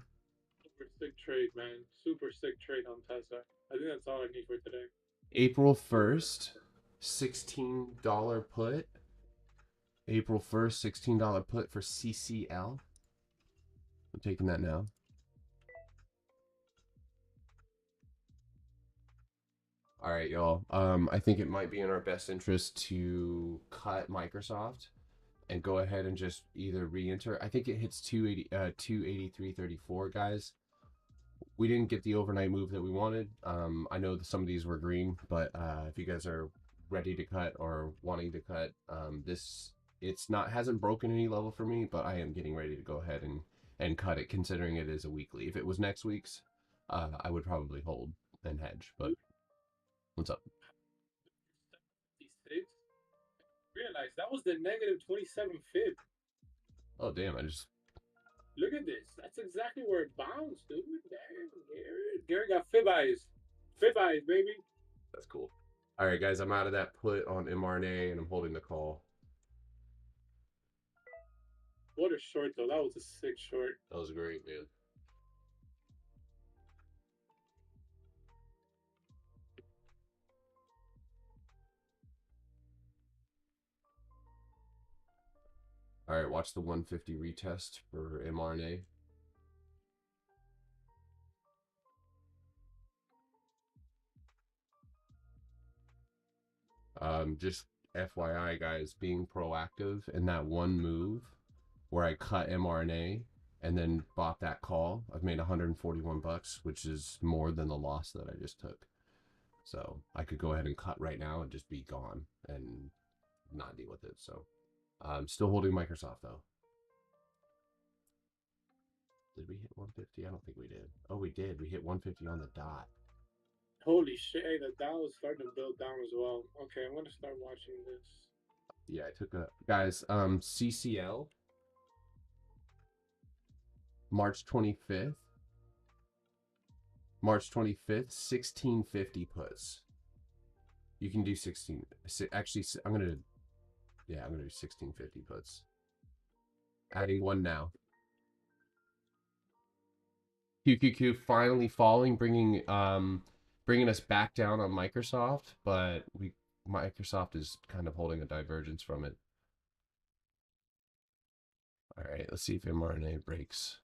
Super sick trade, man. Super sick trade on Tesla. I think that's all I need for today. April 1st, $16 put. April 1st, $16 put for CCL. I'm taking that now. All right, y'all. I think it might be in our best interest to cut Microsoft and go ahead and just either re-enter. I think it hits 283.34, guys. We didn't get the overnight move that we wanted. I know that some of these were green, but if you guys are ready to cut or wanting to cut, hasn't broken any level for me, but I am getting ready to go ahead and cut it, considering it is a weekly. If it was next week's, I would probably hold and hedge. But what's up? 56. Realize that was the negative 27 fib. Oh damn! I just look at this. That's exactly where it bounced, dude. Damn, Gary got fib eyes. Fib eyes, baby. That's cool. All right, guys, I'm out of that put on mRNA, and I'm holding the call. What a short, though. That was a sick short. That was great, man. All right, watch the 150 retest for mRNA. Just FYI, guys, being proactive in that one move where I cut mRNA and then bought that call, I've made 141 bucks, which is more than the loss that I just took. So I could go ahead and cut right now and just be gone and not deal with it. So I'm still holding Microsoft though. Did we hit 150? I don't think we did. Oh, we did. We hit 150 on the dot. Holy shit, hey, the Dow is starting to build down as well. Okay, I'm gonna start watching this. Yeah, I took a guys, CCL March 25th. March 25th, 1650 puts. You can do 16. Actually, I'm gonna do 1650 puts. Adding one now. QQQ finally falling, bringing us back down on Microsoft, but Microsoft is kind of holding a divergence from it. All right, let's see if mRNA breaks.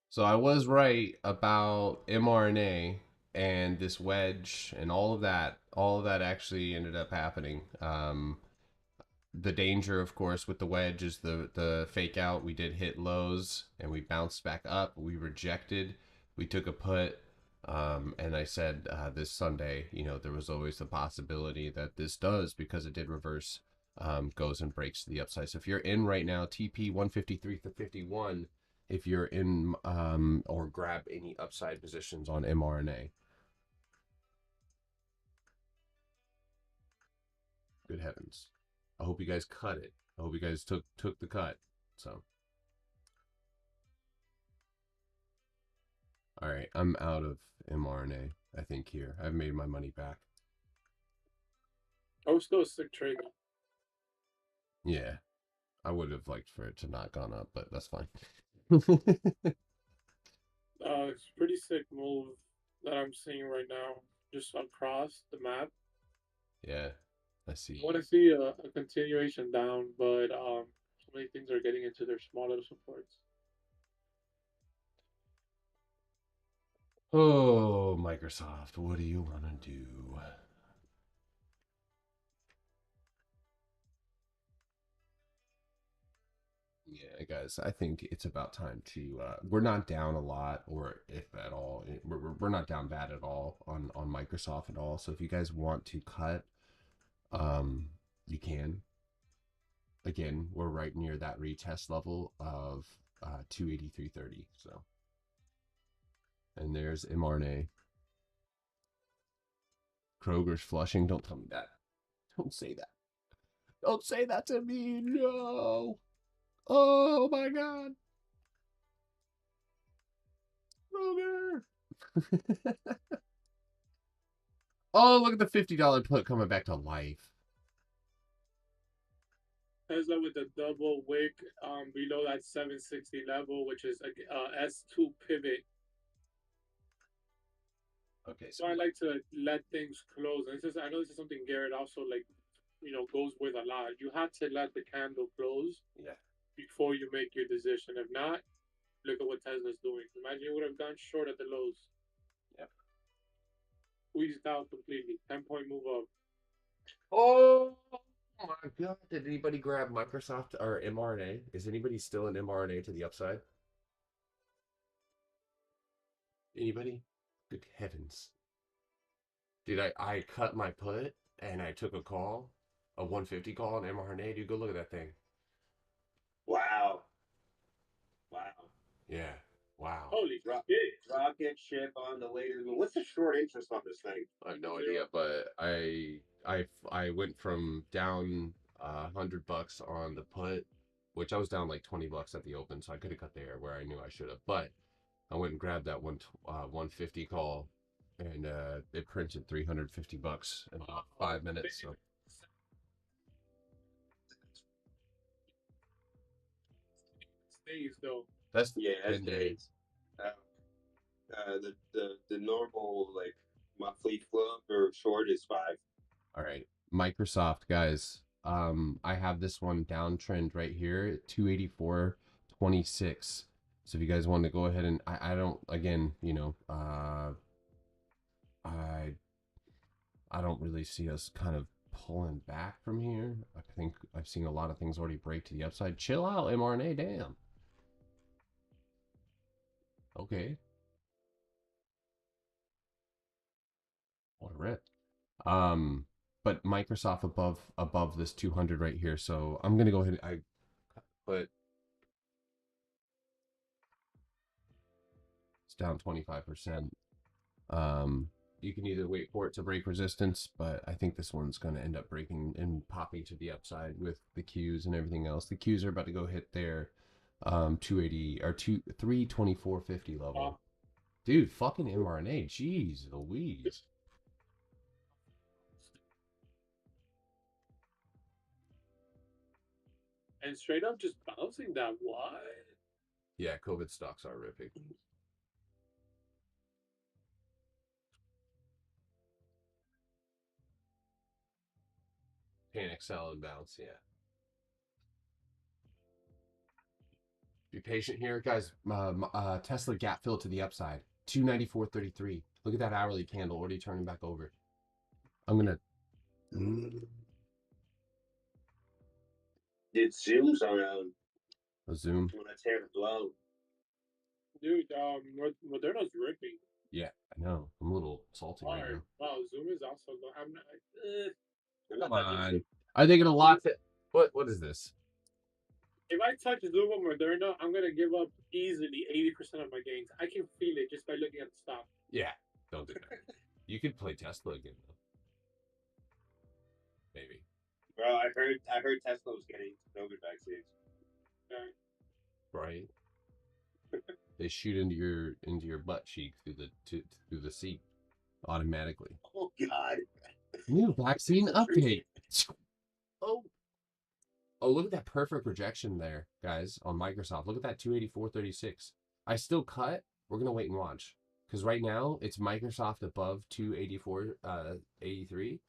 So I was right about mRNA and this wedge and all of that. All of that actually ended up happening. The danger, of course, with the wedge is the fake out. We did hit lows and we bounced back up. We rejected. We took a put. And I said this Sunday, there was always the possibility that this does, because it did reverse, goes and breaks to the upside. So if you're in right now, TP 153 to 51, if you're in or grab any upside positions on mRNA. Good heavens. I hope you guys cut it. I hope you guys took the cut. So. All right, I'm out of mRNA, I think, here. I've made my money back. I was still a sick trade. Yeah, I would have liked for it to not gone up, but that's fine. It's a pretty sick move that I'm seeing right now, just across the map. Yeah, I see. I want to see a continuation down, but so many things are getting into their small little supports. Oh, Microsoft, what do you want to do? Yeah, guys, I think it's about time to. We're not down a lot, or if at all, we're not down bad at all on Microsoft at all. So if you guys want to cut, you can. Again, we're right near that retest level of 283.30. So, and there's mRNA. Kroger's flushing. Don't tell me that. Don't say that. Don't say that to me. No. Oh my God. Kroger. Oh, look at the $50 put coming back to life. Tesla with the double wick below that 760 level, which is a S2 pivot. Okay, So I like to let things close. And this is, I know this is something Garrett also goes with a lot. You have to let the candle close before you make your decision. If not, look at what Tesla's doing. Imagine you would have gone short at the lows. Yep. Squeezed out completely. 10-point move up. Oh my God. Did anybody grab Microsoft or mRNA? Is anybody still in mRNA to the upside? Anybody? Good heavens. Dude, I cut my put and I took a call, a 150 call on mRNA. Dude, go look at that thing. Wow. Wow. Yeah. Wow. Holy Rocket ship on the way to the moon. What's the short interest on this thing? I have no idea, but I went from down $100 on the put, which I was down like $20 at the open, so I could have cut there where I knew I should have. But I went and grabbed that 150 call, and it printed $350 in about 5 minutes. So stays though. that's Yeah, that's 10 days. The normal like monthly flow or short is 5. All right, Microsoft guys. I have this one downtrend right here at 284.26. So if you guys want to go ahead and I don't again, I don't really see us kind of pulling back from here. I think I've seen a lot of things already break to the upside. Chill out, mRNA, damn. Okay. What a rip. But Microsoft above this 200 right here. So I'm gonna go ahead. I put it's down 25%. You can either wait for it to break resistance, but I think this one's going to end up breaking and popping to the upside with the Qs and everything else. The Qs are about to go hit their 280 or 324.50 level. Dude, fucking mRNA, jeez Louise. And straight up just bouncing that wide. Yeah, COVID stocks are ripping. Panic, sell, and bounce, yeah. Be patient here, guys. Tesla gap fill to the upside, 294.33. Look at that hourly candle already turning back over. I'm gonna. It zooms on A zoom. when I tear the blow. Dude, Moderna's ripping. Yeah, I know. I'm a little salty right now. Wow, Zoom is also going. I'm not. Come on. Are they gonna lock it? What is this? If I touch Zoom or Moderna, I'm gonna give up easily 80% of my gains. I can feel it just by looking at the stock. Yeah, don't do that. You could play Tesla again though. Maybe. Bro, I heard Tesla was getting COVID vaccines. Okay. Right. They shoot into your butt cheek through the seat automatically. Oh God. New vaccine update. Oh. Oh, look at that perfect rejection there, guys, on Microsoft. Look at that 284.36. I still cut. We're going to wait and watch. Because right now, it's Microsoft above 284.83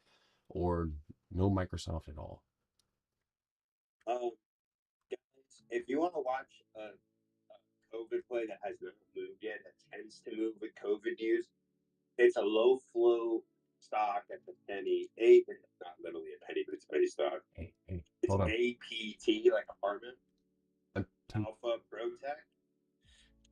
or no Microsoft at all. Guys, if you want to watch a COVID play that has not moved yet at 10 tends to move with COVID news. It's a low flow stock at the penny. Not literally a penny, but it's a penny stock. Hey, It's hold on. APT, like apartment. I'm Alpha Protech.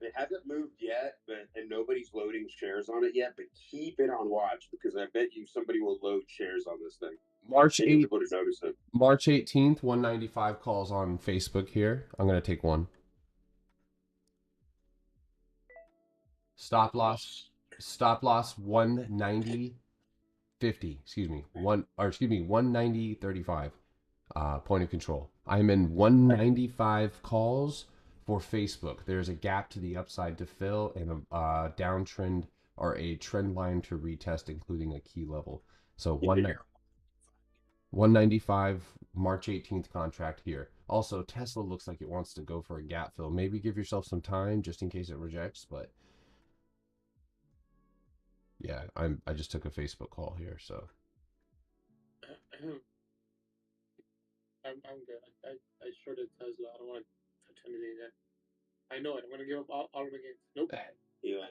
It hasn't moved yet, and nobody's loading shares on it yet. But keep it on watch because I bet you somebody will load shares on this thing. March And you'll be 8th. able to notice it. March 18th, 195 calls on Facebook here. I'm going to take one. Stop loss 190.50. Excuse me. 190.35. Point of control. I'm in 195 calls for Facebook. There's a gap to the upside to fill and a downtrend or a trend line to retest, including a key level. So 195 March 18th contract here. Also, Tesla looks like it wants to go for a gap fill. Maybe give yourself some time just in case it rejects, but yeah, I just took a Facebook call here, so I'm good. I shorted Tesla. I don't want to touch anything yet. I know it. I'm gonna give up all of my games. Nope.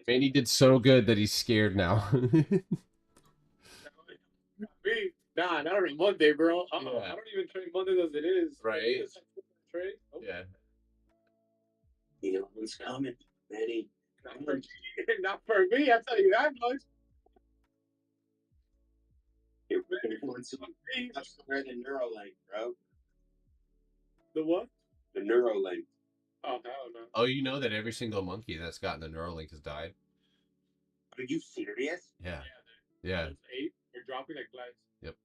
man, he did so good that he's scared now. Nah, not on Monday, bro. Yeah. I don't even trade Mondays as it is. Right. Trade. Nope. Yeah. You know what's coming, Manny. Not for me. I'll tell you that much. That's where the Neuralink, bro. The what? The Neuralink. Oh, hell no. Oh, you know that every single monkey that's gotten a Neuralink has died? Are you serious? Yeah. Yeah. It's 8. You're dropping like flies. Yep.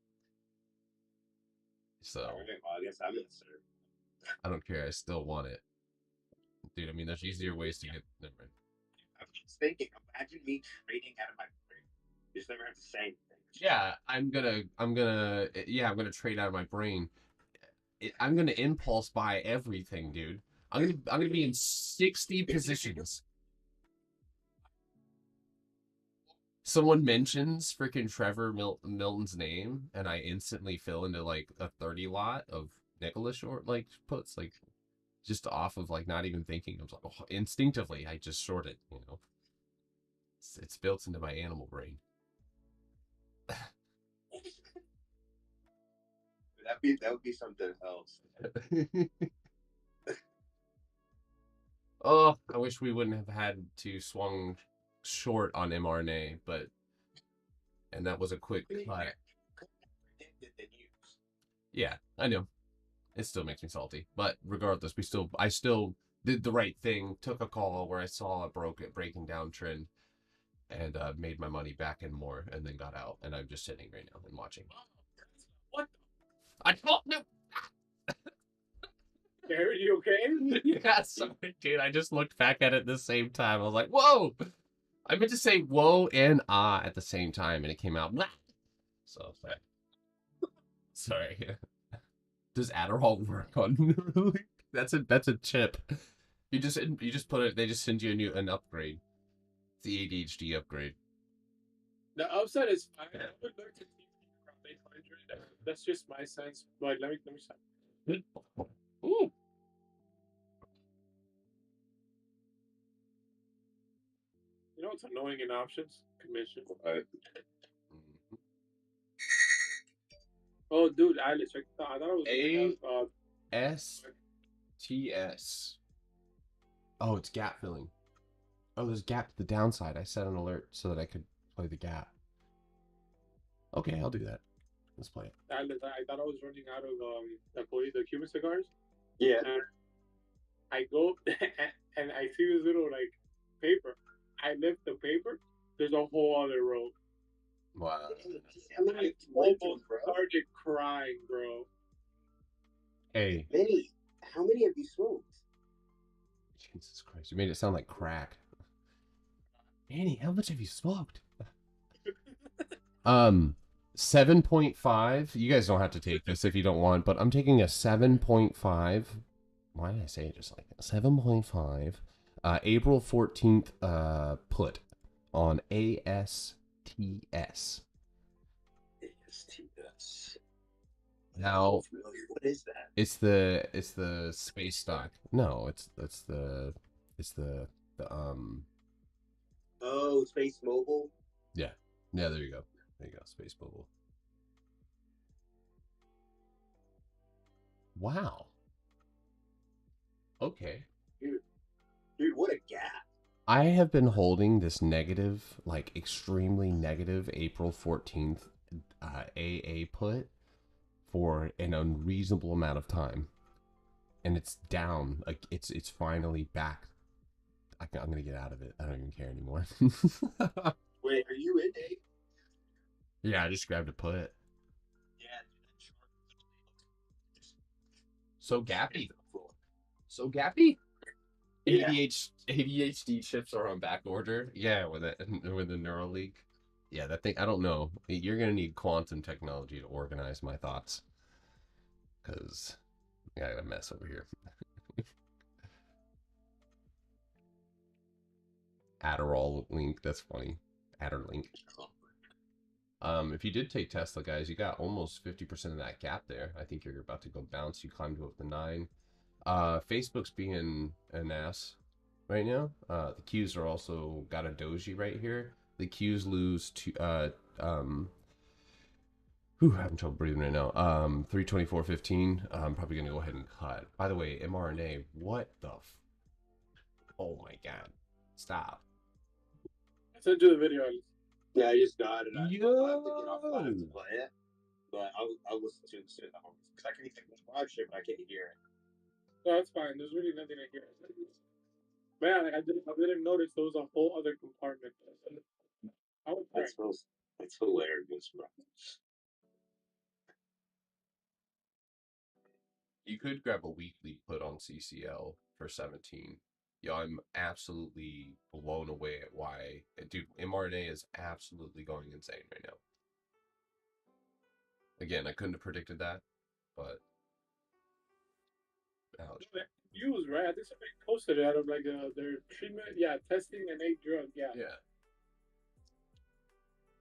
So Well, I guess I'm not sure. I don't care. I still want it, dude. I mean, there's easier ways to get. Never mind. I was just thinking, imagine me trading out of my brain. Just never have to say anything. Yeah, I'm gonna trade out of my brain. I'm gonna impulse buy everything, dude. I'm gonna be in 60 positions. Someone mentions freaking Trevor Milton's name, and I instantly fill into like a 30 lot of Nicholas short like puts, like just off of like not even thinking. I was like, oh, instinctively, I just shorted. You know, it's built into my animal brain. That would be something else. Oh, I wish we wouldn't have had to swung short on mRNA, and that was a quick cut. Yeah, I know. It still makes me salty, but regardless, I still did the right thing. Took a call where I saw a breaking down trend, and made my money back and more, and then got out. And I'm just sitting right now and watching. What? I told you. Gary, you okay? Yeah, sorry, dude. I just looked back at it at the same time. I was like, whoa! I meant to say whoa and ah at the same time, and it came out. Blah. So, sorry. Does Adderall work on Neuralink? That's a chip. You just put it. They just send you an upgrade. It's the ADHD upgrade. The upside is fine. I would like to see around 800. That's just my sense. But let me see. Ooh. You know what's annoying in options? Commission. Oh, dude, Alice, check that. I thought it was ASTS. Oh, it's gap filling. Oh, there's gap to the downside. I set an alert so that I could play the gap. Okay, I'll do that. Let's play it. Alice, I thought I was running out of the Cuban cigars. Yeah. And I go and I see this little like paper. I lift the paper. There's a whole other row. Wow. I almost started crying, bro. Hey. Manny, how many have you smoked? Jesus Christ, you made it sound like crack. Manny, how much have you smoked? 7.5. You guys don't have to take this if you don't want, but I'm taking a 7.5. Why did I say it just like that? 7.5. April 14th put on ASTS. ASTS. Now, what is that? It's the space stock. No, it's the Oh, Space Mobile. Yeah. Yeah, there you go. There you go. Space Mobile. Wow. Okay. Dude, what a gap. I have been holding this negative, like extremely negative April 14th AA put for an unreasonable amount of time. And it's down. Like it's finally back. I'm going to get out of it. I don't even care anymore. Wait, are you in, Dave? Yeah, I just grabbed a put. Yeah. So gappy. So gappy? Yeah. ADHD chips are on back order. Yeah, with the Neuralink. Yeah, that thing. I don't know. You're gonna need quantum technology to organize my thoughts, because I got a mess over here. Adderall link. That's funny. Adderlink. If you did take Tesla, guys, you got almost 50% of that gap there. I think you're about to go bounce. You climbed up to 9. Facebook's being an ass right now. The Qs are also got a doji right here. The Qs lose to having trouble breathing right now. 324.15. I'm probably gonna go ahead and cut. By the way, mRNA, what the oh my god. Stop. I sent you the video. Yeah, I just got it. I'll have to get off Yo! live to play it. But I'll listen to it soon at home. Because I can even watch it, but I can't hear it. No, that's fine. There's really nothing to hear. Man, I didn't notice there was a whole other compartment. I was That's hilarious, bro. You could grab a weekly put on CCL for 17. Yo, I'm absolutely blown away at why, dude, mRNA is absolutely going insane right now. Again, I couldn't have predicted that, but ouch. Views, right? I think somebody posted it out of like their treatment, testing and a drug, Yeah.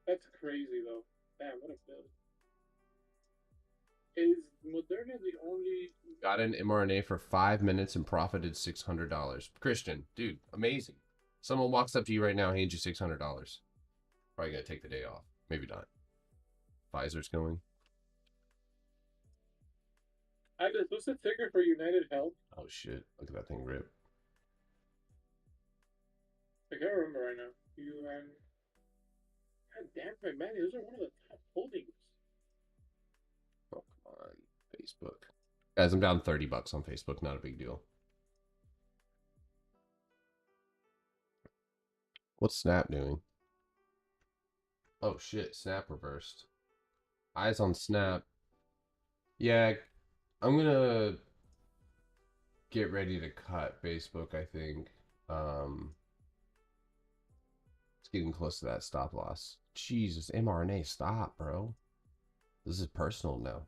That's crazy though. Damn, what a build. Is Moderna the only? Got an mRNA for 5 minutes and profited $600. Christian, dude, amazing. Someone walks up to you right now, hands you $600. Probably gonna take the day off. Maybe not. Pfizer's going. What's the ticker for United Health? Oh shit! Look at that thing rip. I can't remember right now. UN. God damn it, man! Those are one of the top holdings. Oh come on, Facebook. Guys, I'm down $30 on Facebook. Not a big deal. What's Snap doing? Oh shit! Snap reversed. Eyes on Snap. Yeah, I'm gonna get ready to cut Facebook, I think. It's getting close to that stop loss. Jesus, mRNA, stop, bro. This is personal now.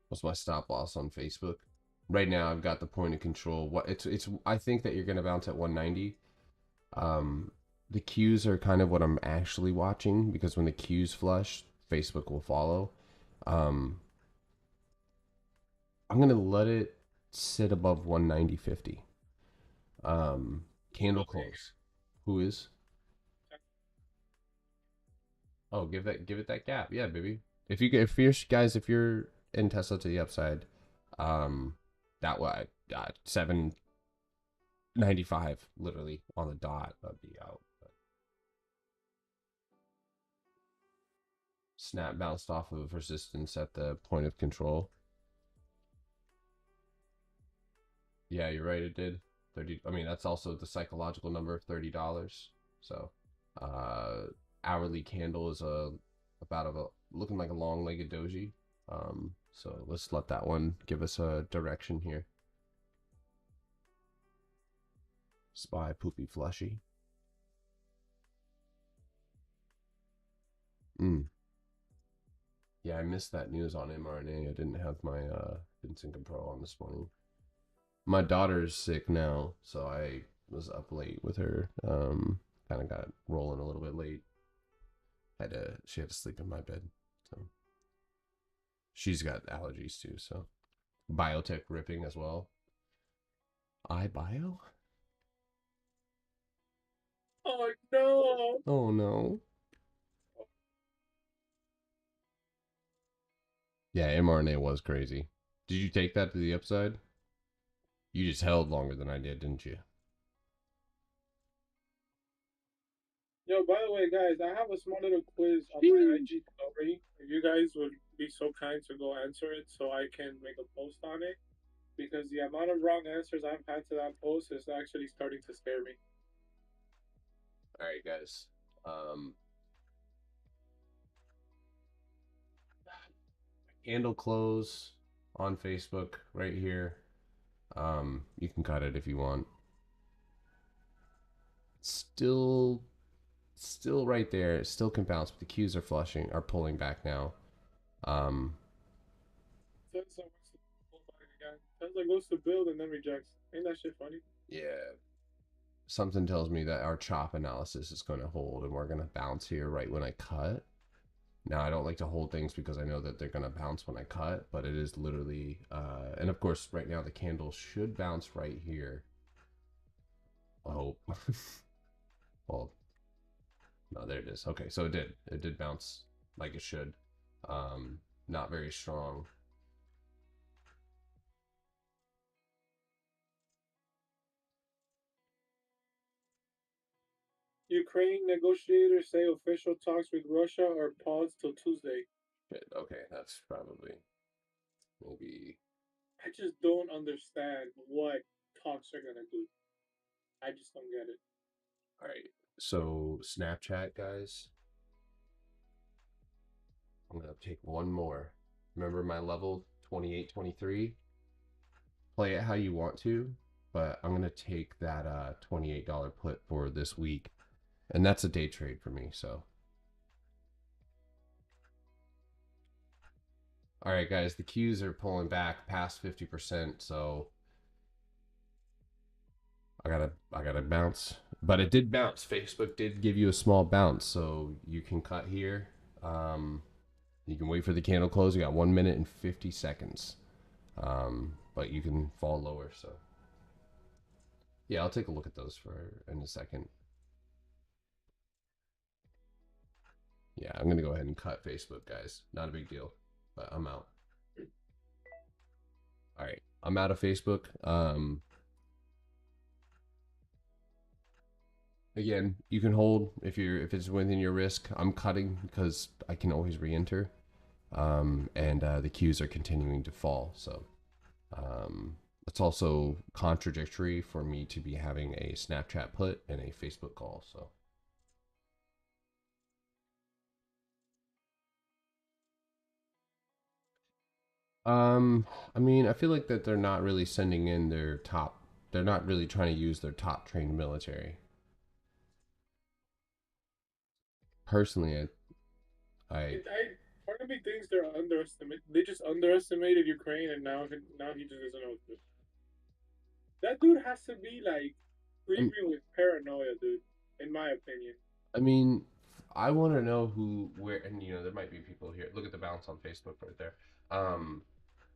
What's my stop loss on Facebook? Right now, I've got the point of control. What it's I think that you're gonna bounce at 190. The Qs are kind of what I'm actually watching, because when the Qs flush, Facebook will follow. I'm gonna let it sit above 190.50. Candle close. Who is? Oh, give it that gap. Yeah, baby. If you're in Tesla to the upside, that way 795 literally on the dot, that'd be out. But Snap bounced off of resistance at the point of control. Yeah, you're right, it did. 30. I mean, that's also the psychological number of $30. So, hourly candle is looking like a long-legged doji. So let's let that one give us a direction here. Spy poopy flushy. Yeah, I missed that news on mRNA. I didn't have my Vincent Pro on this morning. My daughter's sick now, so I was up late with her. Kind of got rolling a little bit late. She had to sleep in my bed. So she's got allergies too, so biotech ripping as well. iBio? Oh no! Oh no. Yeah, mRNA was crazy. Did you take that to the upside? You just held longer than I did, didn't you? Yo, by the way, guys, I have a small little quiz on my Sheesh. IG story. If you guys would be so kind to go answer it so I can make a post on it, because the amount of wrong answers I've had to that post is actually starting to scare me. All right, guys. Handle close on Facebook right here. You can cut it if you want. Still right there. It still can bounce, but the cues are pulling back now. Says so wants to pull back again. Tesla goes to build and then rejects. Ain't that shit funny? Yeah. Something tells me that our chop analysis is going to hold and we're going to bounce here right when I cut. Now, I don't like to hold things because I know that they're going to bounce when I cut, but it is literally, and of course, right now the candle should bounce right here. I hope. Well, no, there it is. Okay, so it did. It did bounce like it should. Not very strong. Ukraine negotiators say official talks with Russia are paused till Tuesday. Shit, okay, that's probably maybe. I just don't understand what talks are gonna do. I just don't get it. All right, so Snapchat, guys. I'm going to take one more. Remember my level 28, 23? Play it how you want to, but I'm going to take that $28 put for this week. And that's a day trade for me, so. All right, guys, the Qs are pulling back past 50%, so I gotta bounce. But it did bounce. Facebook did give you a small bounce, so you can cut here. You can wait for the candle close. You got 1 minute and 50 seconds. But you can fall lower, so. Yeah, I'll take a look at those in a second. Yeah, I'm gonna go ahead and cut Facebook, guys. Not a big deal, but I'm out. All right, I'm out of Facebook. Again, you can hold if it's within your risk. I'm cutting because I can always re-enter. And the Qs are continuing to fall, so it's also contradictory for me to be having a Snapchat put and a Facebook call. So. I mean, I feel like that they're not really sending in their top. They're not really trying to use their top trained military. Personally, Part of me thinks they're underestimated. They just underestimated Ukraine, and now he just doesn't know. That dude has to be like creeping with paranoia, dude. In my opinion. I mean, I want to know where, and there might be people here. Look at the bounce on Facebook right there.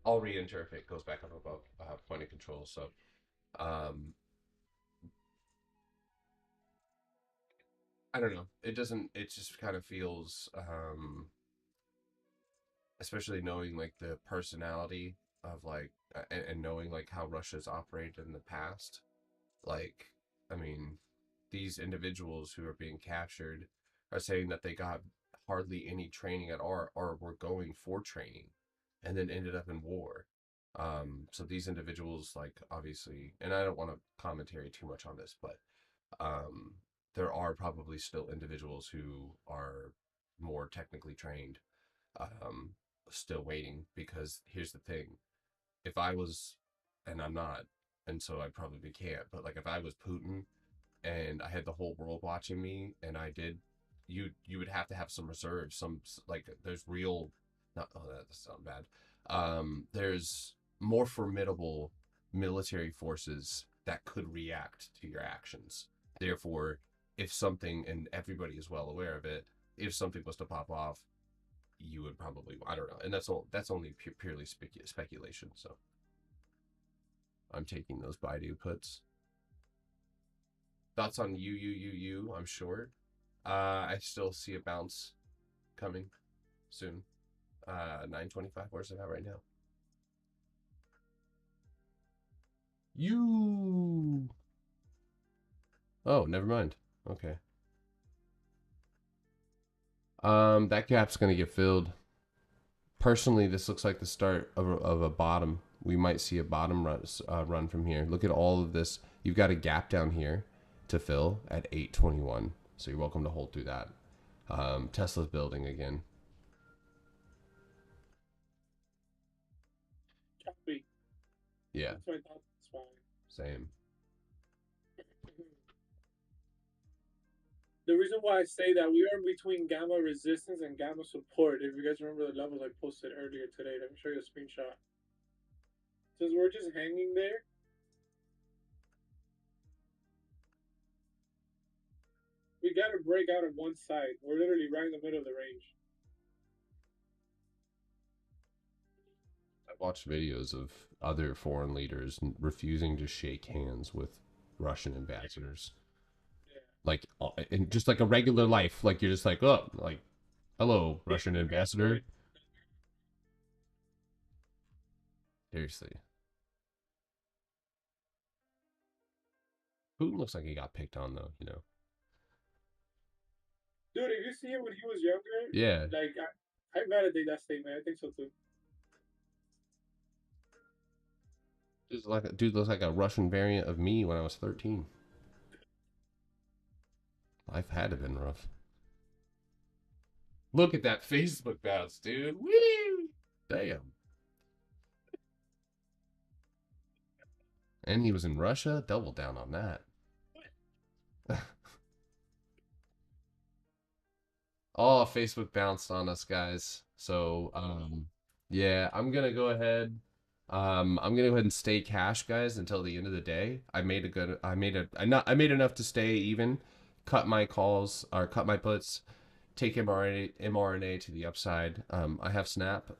I'll re-enter if it goes back up above point of control. So, um, I don't know. It doesn't. It just kind of feels, especially knowing like the personality of like, and knowing like how Russia's operated in the past. Like, I mean, these individuals who are being captured are saying that they got hardly any training at all, or were going for training, and then ended up in war. So these individuals, like obviously, and I don't want to commentary too much on this, but um, there are probably still individuals who are more technically trained, um, still waiting. Because here's the thing: if I was, and I'm not, and so I probably can't, but like if I was Putin and I had the whole world watching me, and I did, you would have to have some reserves, some like there's real, not oh that sounds bad. There's more formidable military forces that could react to your actions. Therefore, if something, and everybody is well aware of it, if something was to pop off, you would probably, I don't know, and that's only purely speculation. So I'm taking those Baidu puts. Thoughts on you? I'm short. I still see a bounce coming soon. 925. Where's it at right now? You. Oh, never mind. Okay. That gap's gonna get filled. Personally, this looks like the start of a bottom. We might see a bottom run from here. Look at all of this. You've got a gap down here to fill at 821. So you're welcome to hold through that. Tesla's building again. Copy. Yeah. That's my thought. That's fine. Same. The reason why I say that, we are between gamma resistance and gamma support. If you guys remember the levels I posted earlier today, let me show you a screenshot. Since we're just hanging there, we got to break out of one side. We're literally right in the middle of the range. I've watched videos of other foreign leaders refusing to shake hands with Russian ambassadors. Yeah. Like, in just like a regular life. Like, you're just like, oh, like, hello, Russian ambassador. Seriously. Putin looks like he got picked on, though, you know. Dude, if you see him when he was younger, Yeah. like, I validate that statement. I think so too. Dude looks like a Russian variant of me when I was 13. Life had to have been rough. Look at that Facebook bounce, dude. Woo! Damn. And he was in Russia. Double down on that. Oh, Facebook bounced on us, guys. So, yeah, I'm gonna go ahead. I'm gonna go ahead and stay cash, guys, until the end of the day. I made I made enough to stay even, cut my calls or cut my puts, take mRNA to the upside. I have Snap.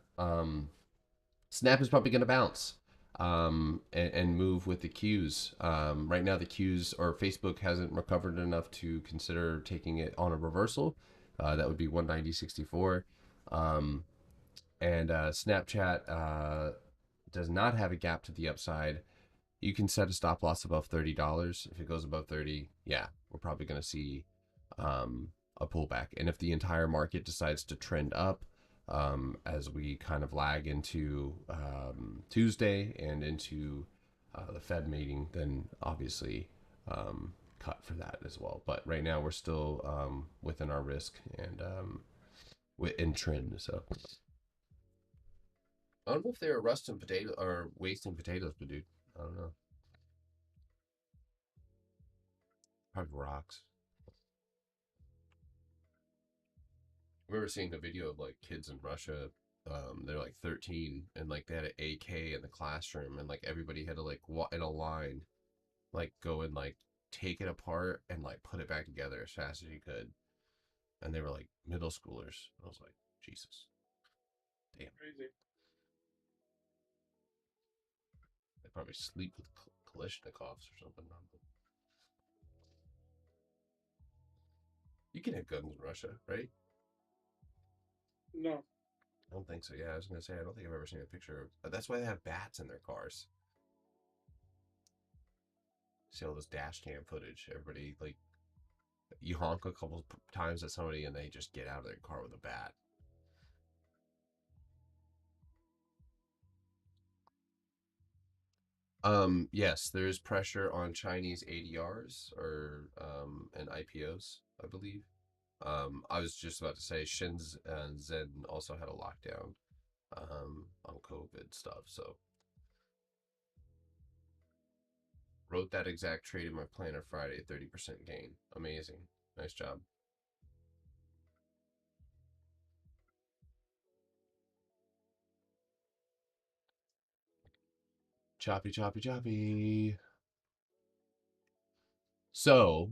Snap is probably gonna bounce. And move with the Qs. Right now, the Qs or Facebook hasn't recovered enough to consider taking it on a reversal. That would be 190.64. And Snapchat does not have a gap to the upside. You can set a stop loss above $30. If it goes above 30, yeah, we're probably going to see a pullback. And if the entire market decides to trend up, as we kind of lag into Tuesday and into the Fed meeting, then obviously cut for that as well. But right now we're still within our risk and in trend. So I don't know if they were rusting potato or wasting potatoes, but dude, I don't know. Probably rocks. I remember seeing a video of like kids in Russia. They're like 13 and like they had an AK in the classroom and like everybody had to like walk in a line, like go and like take it apart and like put it back together as fast as you could. And they were like middle schoolers. I was like, Jesus. Damn. Crazy. They probably sleep with Kalashnikovs or something. You can have guns in Russia, right? No. I don't think so. Yeah, I was gonna say I don't think I've ever seen a picture of. That's why they have bats in their cars. See all this dash cam footage. Everybody like, you honk a couple times at somebody and they just get out of their car with a bat. Yes, there is pressure on Chinese ADRs or and IPOs, I believe. I was just about to say Shenzhen also had a lockdown on COVID stuff, so wrote that exact trade in my planner Friday, 30% gain. Amazing. Nice job. Choppy, choppy, choppy. So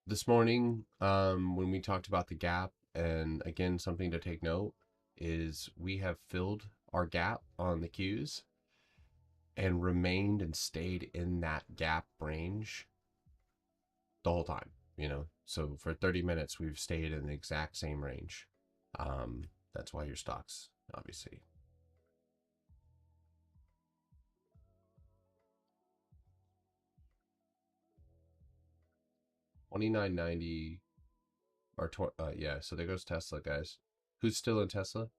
this morning, when we talked about the gap, and again, something to take note is we have filled our gap on the Qs and remained and stayed in that gap range the whole time, So for 30 minutes, we've stayed in the exact same range. That's why your stocks, obviously. $29.90 or yeah. So there goes Tesla, guys. Who's still in Tesla?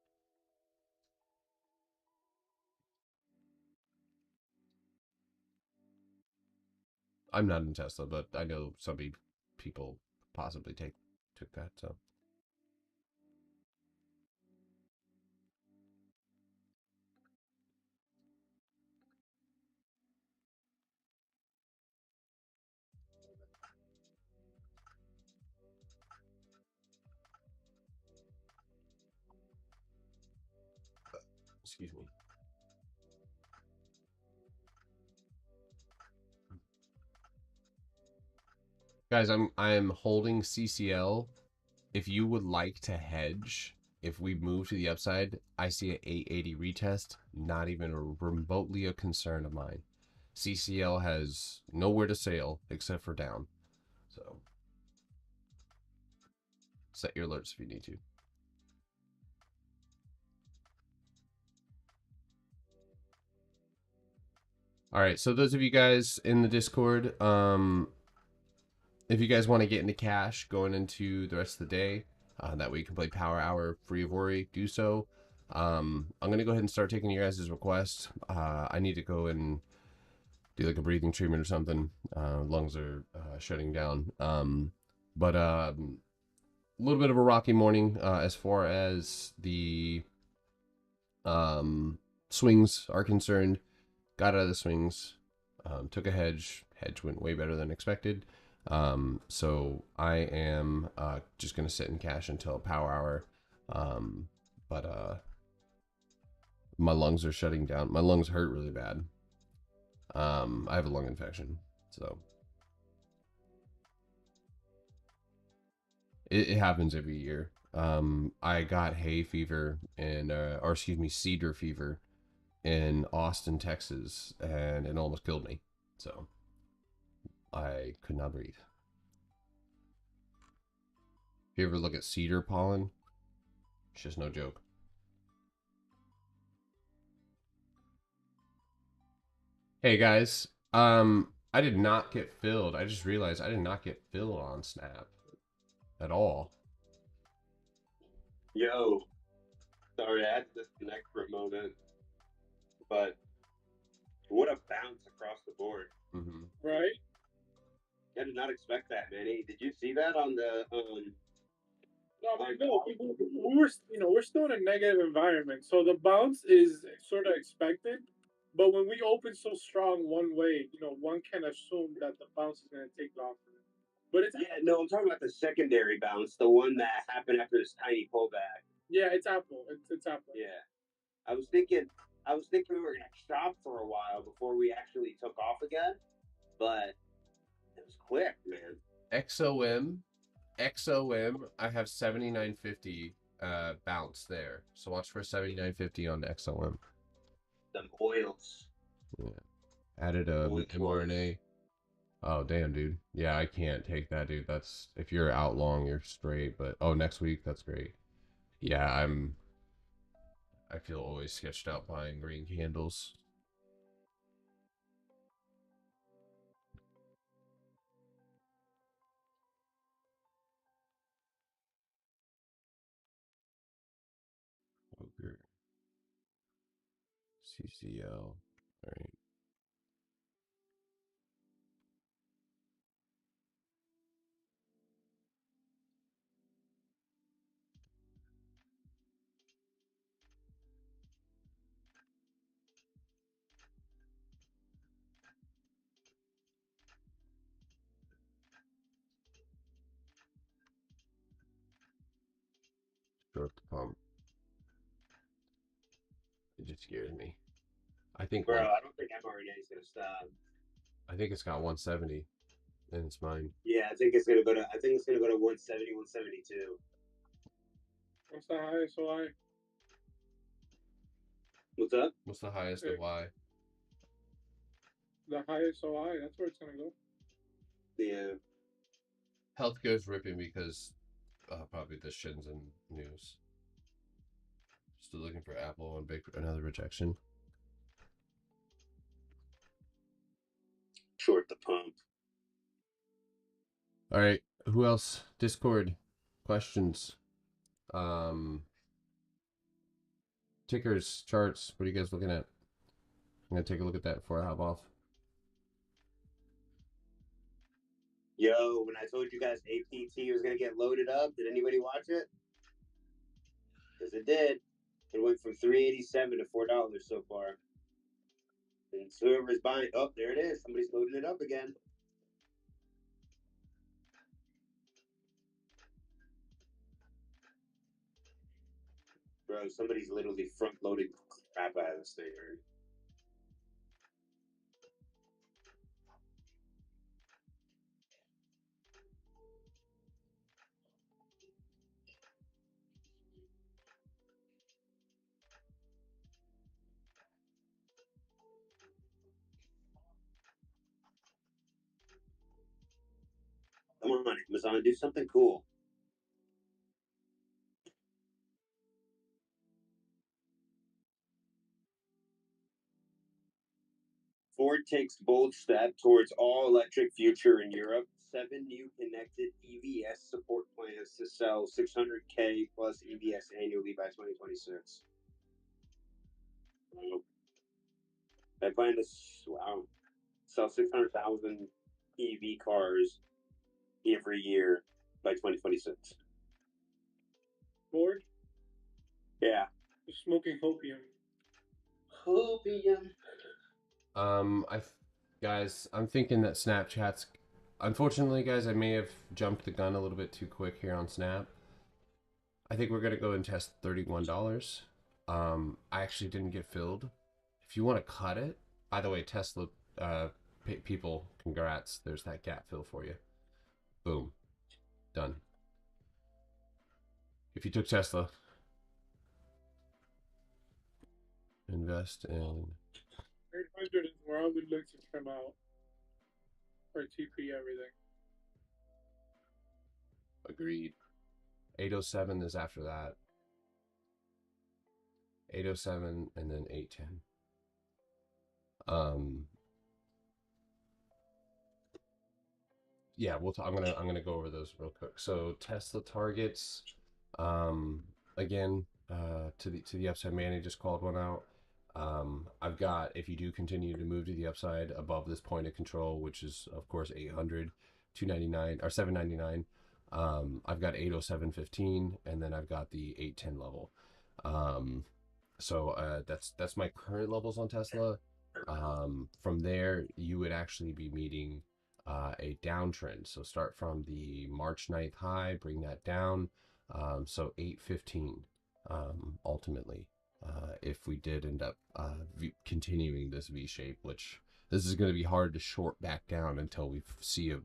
I'm not in Tesla, but I know some people possibly took that. So excuse me. Guys, I'm holding CCL. If you would like to hedge, if we move to the upside, I see an 880 retest. Not even remotely a concern of mine. CCL has nowhere to sail except for down. So set your alerts if you need to. All right, so those of you guys in the Discord, if you guys want to get into cash going into the rest of the day, that way you can play Power Hour free of worry, do so. I'm going to go ahead and start taking your guys' requests. I need to go and do like a breathing treatment or something. Lungs are shutting down. But a little bit of a rocky morning as far as the swings are concerned. Got out of the swings, took a hedge. Hedge went way better than expected. So I am just gonna sit in cash until power hour. But my lungs are shutting down. My lungs hurt really bad. I have a lung infection, so it happens every year. I got hay fever or excuse me, cedar fever in Austin, Texas, and it almost killed me. So I could not breathe. If you ever look at cedar pollen, it's just no joke. Hey guys, I did not get filled. I just realized I did not get filled on Snap at all. Yo, sorry, I had to disconnect for a moment, but what a bounce across the board. Mm-hmm. Right? I did not expect that, Manny. Did you see that on the No, I know. We're still in a negative environment, so the bounce is sort of expected. But when we open so strong one way, one can assume that the bounce is going to take off. But it's yeah, no, I'm talking about the secondary bounce, the one that happened after this tiny pullback. yeah, it's Apple. It's Apple. Yeah, I was thinking we were gonna stop for a while before we actually took off again, but it was quick, man. XOM, I have 7950 bounce there. So watch for 7950 on the XOM. Them oils. Yeah. Added a mRNA. Oh damn, dude. Yeah, I can't take that, dude. That's if you're out long, you're straight. But oh, next week, that's great. Yeah, I feel always sketched out buying green candles. Okay. CCL. All right. Short the pump. It just scares me. I think Bro, I don't think mRNA is gonna stop. I think it's got 170 and it's mine. Yeah, I think it's gonna go to 170, 172. What's the highest OI? What's up? What's the highest of Y? The highest OI. That's where it's gonna go. Yeah. Healthcare's ripping because probably the Shenzhen news. Still looking for Apple on another rejection. Short the pump. All right, who else? Discord questions. Tickers, charts. What are you guys looking at? I'm gonna take a look at that before I hop off. Yo, when I told you guys APT was gonna get loaded up, did anybody watch it? Because it did. It went from $3.87 to $4 so far. And whoever's buying, oh, there it is. Somebody's loading it up again. Bro, somebody's literally front loading crap out of this thing, right? Come on, Amazon, do something cool. Ford takes bold step towards all-electric future in Europe. 7 new connected EVS support plans to sell 600K plus EVS annually by 2026. Wow. They plan to sell 600,000 EV cars every year by 2026. Bored? Yeah. You're smoking hopium. Hopium. Guys, I'm thinking that Snapchat's. Unfortunately, guys, I may have jumped the gun a little bit too quick here on Snap. I think we're gonna go and test $31. I actually didn't get filled. If you want to cut it, by the way, Tesla people, congrats. There's that gap fill for you. Boom, done. If you took Tesla, invest in 800 is where I would look to come out. Or TP everything. agreed. 807 is after that. 807 and then 810. Yeah, I'm gonna go over those real quick. So Tesla targets, again, to the upside. Manny just called one out. I've got, if you do continue to move to the upside above this point of control, which is of course 800, 299 or 799. I've got 807.15, and then I've got the 810 level. So that's my current levels on Tesla. From there, you would actually be meeting a downtrend. So start from the March 9th high, bring that down. So 815 ultimately, if we did end up continuing this V shape, which this is going to be hard to short back down until we see a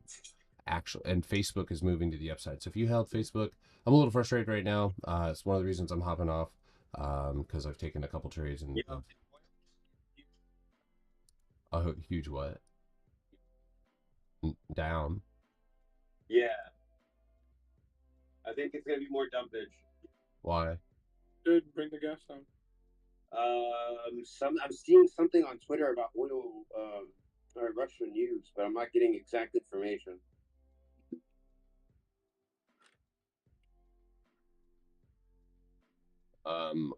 actual, and Facebook is moving to the upside. So if you held Facebook, I'm a little frustrated right now. It's one of the reasons I'm hopping off, because I've taken a couple trades and a huge what? Down. Yeah. I think it's gonna be more dumpage. Why? Dude, bring the gas down. I'm seeing something on Twitter about oil, or Russian news, but I'm not getting exact information.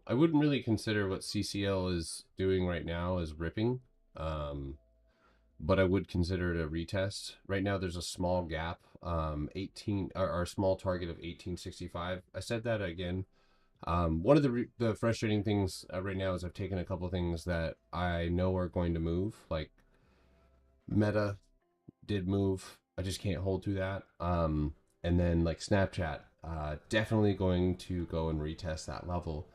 I wouldn't really consider what CCL is doing right now as ripping, but I would consider it a retest. Right now, there's a small gap, 18, or small target of 1865. I said that again. One of the frustrating things right now is I've taken a couple things that I know are going to move, like Meta did move. I just can't hold to that. And then like Snapchat, definitely going to go and retest that level.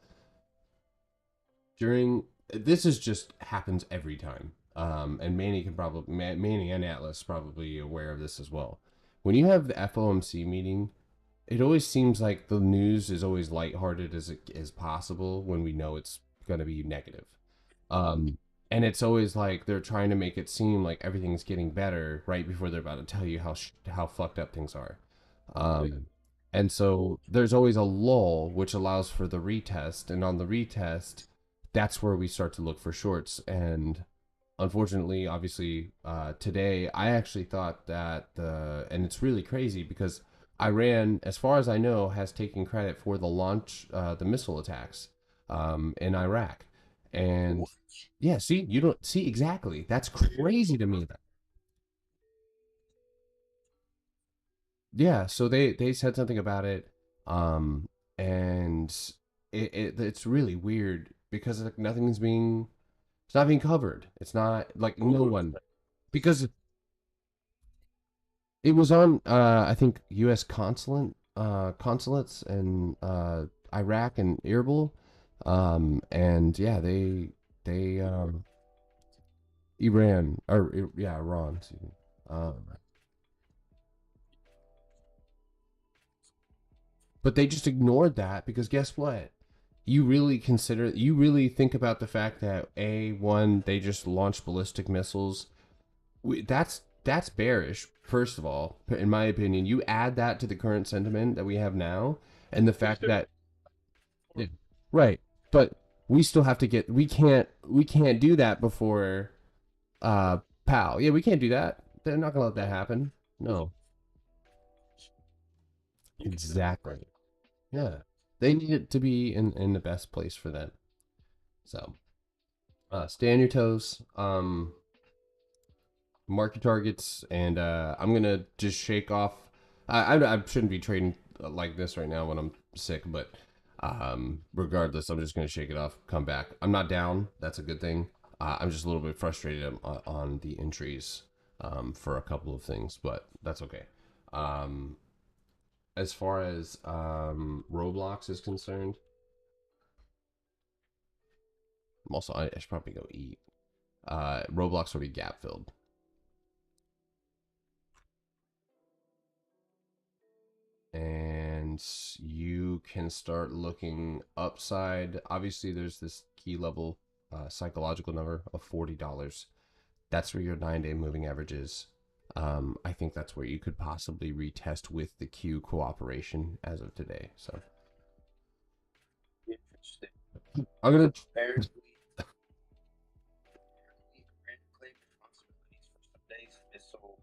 This is just happens every time. And Manny and Atlas probably aware of this as well. When you have the FOMC meeting, it always seems like the news is always lighthearted as possible when we know it's going to be negative. And it's always like they're trying to make it seem like everything's getting better right before they're about to tell you how fucked up things are. And so there's always a lull, which allows for the retest. And on the retest, that's where we start to look for shorts. And unfortunately, obviously, today, I actually thought that and it's really crazy because Iran, as far as I know, has taken credit for the launch, the missile attacks in Iraq. And yeah, see, you don't see exactly. That's crazy to me. Yeah, so they said something about it, um, and it's really weird because like nothing's being it's not being covered. It's not like no one because it was on I think U.S. consulates and Iraq and Erbil, and yeah they Iran or yeah Iran. Excuse me. But they just ignored that because guess what? You really think about the fact that one, they just launched ballistic missiles. That's bearish, first of all, in my opinion. You add that to the current sentiment that we have now, and the fact that yeah, right, but we still have to get we can't do that before PAL. Yeah, we can't do that. They're not gonna let that happen. No, exactly. Yeah. They need it to be in the best place for them. So stay on your toes. Mark your targets, and I'm gonna just shake off. I shouldn't be trading like this right now when I'm sick, but regardless, I'm just gonna shake it off. Come back. I'm not down. That's a good thing. I'm just a little bit frustrated on the entries for a couple of things, but that's okay. Um, as far as Roblox is concerned, I should probably go eat. Roblox will be gap filled. And you can start looking upside. Obviously, there's this key level psychological number of $40. That's where your 9-day moving average is. I think that's where you could possibly retest with the Q cooperation as of today. So Interesting. I'm gonna. Apparently, Iran claimed responsibilities for Sunday's missile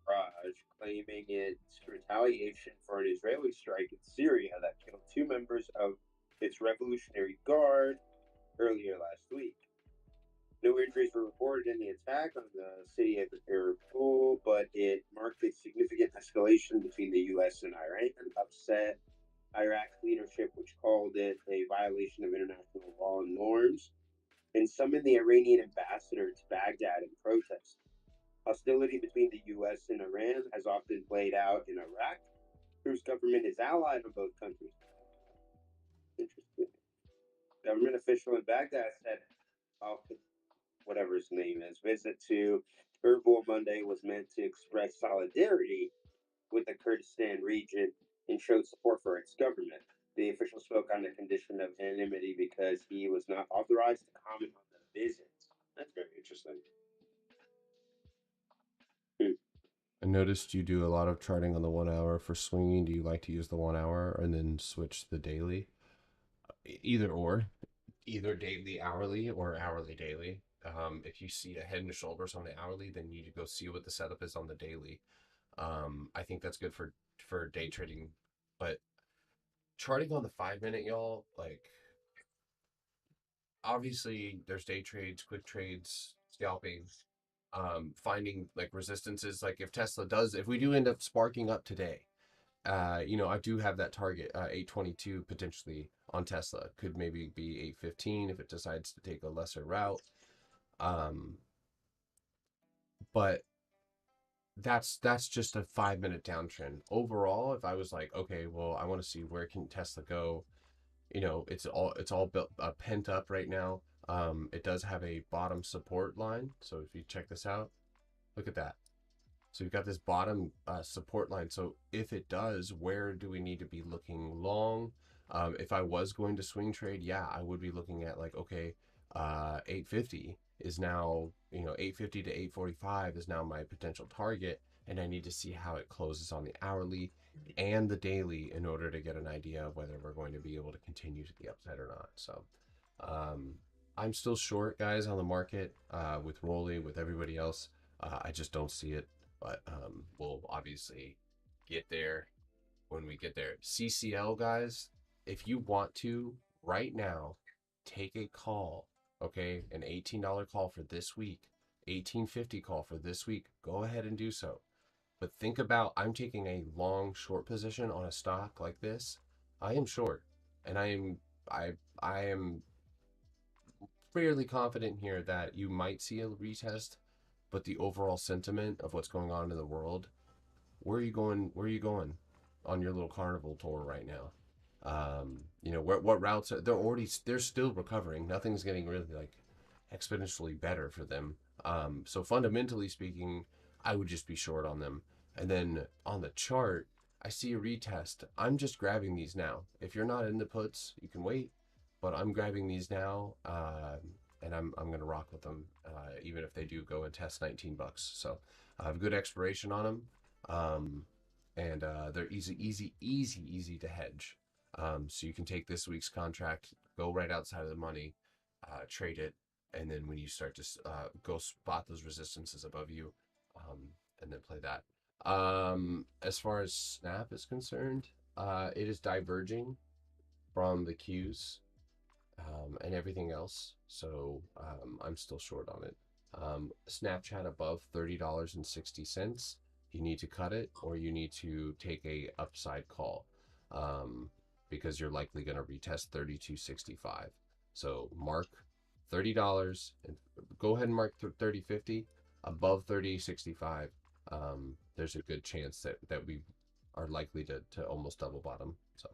barrage, claiming it's retaliation for an Israeli strike in Syria that killed two members of its Revolutionary Guard earlier last week. No injuries were reported in the attack on the city of Erbil, but it marked a significant escalation between the U.S. and Iran, upset Iraq's leadership, which called it a violation of international law and norms, and summoned the Iranian ambassador to Baghdad in protest. Hostility between the U.S. and Iran has often played out in Iraq, whose government is allied with both countries. Interesting. Government official in Baghdad said, whatever his name is, visit to Erbil Monday was meant to express solidarity with the Kurdistan region and showed support for its government. The official spoke on the condition of anonymity because he was not authorized to comment on the visit. That's very interesting. I noticed you do a lot of charting on the 1 hour for swinging. Do you like to use the 1 hour and then switch the daily? Either or, either daily hourly or hourly daily. If you see a head and shoulders on the hourly, then you need to go see what the setup is on the daily. I think that's good for day trading, but charting on the 5 minute, y'all, like obviously there's day trades, quick trades, scalping, finding like resistances. Like if we do end up sparking up today, I do have that target 822 potentially on Tesla. Could maybe be 815 if it decides to take a lesser route. Um, but that's just a 5 minute downtrend. Overall, if I was like, okay, well, I want to see where can Tesla go. It's all built pent up right now. It does have a bottom support line. So if you check this out, look at that. So you've got this bottom support line. So if it does, where do we need to be looking long? If I was going to swing trade, yeah, I would be looking at like, okay, 850 is now, 850 to 845 is now my potential target. and I need to see how it closes on the hourly and the daily in order to get an idea of whether we're going to be able to continue to the upside or not. So I'm still short, guys, on the market with Rolly, with everybody else. I just don't see it, but we'll obviously get there when we get there. CCL, guys, if you want to right now, take a call, okay? An $18 call for this week, 18.50 call for this week. Go ahead and do so. But think about, I'm taking a long short position on a stock like this. I am short, and I am fairly confident here that you might see a retest, but the overall sentiment of what's going on in the world, where are you going? Where are you going on your little carnival tour right now? You know, what routes are they're still recovering. Nothing's getting really like exponentially better for them. So fundamentally speaking, I would just be short on them. And then on the chart, I see a retest. I'm just grabbing these now. If you're not in the puts, you can wait, but I'm grabbing these now, and I'm gonna rock with them, even if they do go and test 19 bucks. So I have good expiration on them, and they're easy to hedge. So you can take this week's contract, go right outside of the money, trade it, and then when you start to go spot those resistances above you, and then play that. As far as Snap is concerned, it is diverging from the Qs and everything else, so I'm still short on it. Snapchat above $30.60, you need to cut it, or you need to take a upside call, because you're likely going to retest 32.65. So mark $30 and go ahead and mark 30.50 above 30.65. There's a good chance that we are likely to almost double bottom. So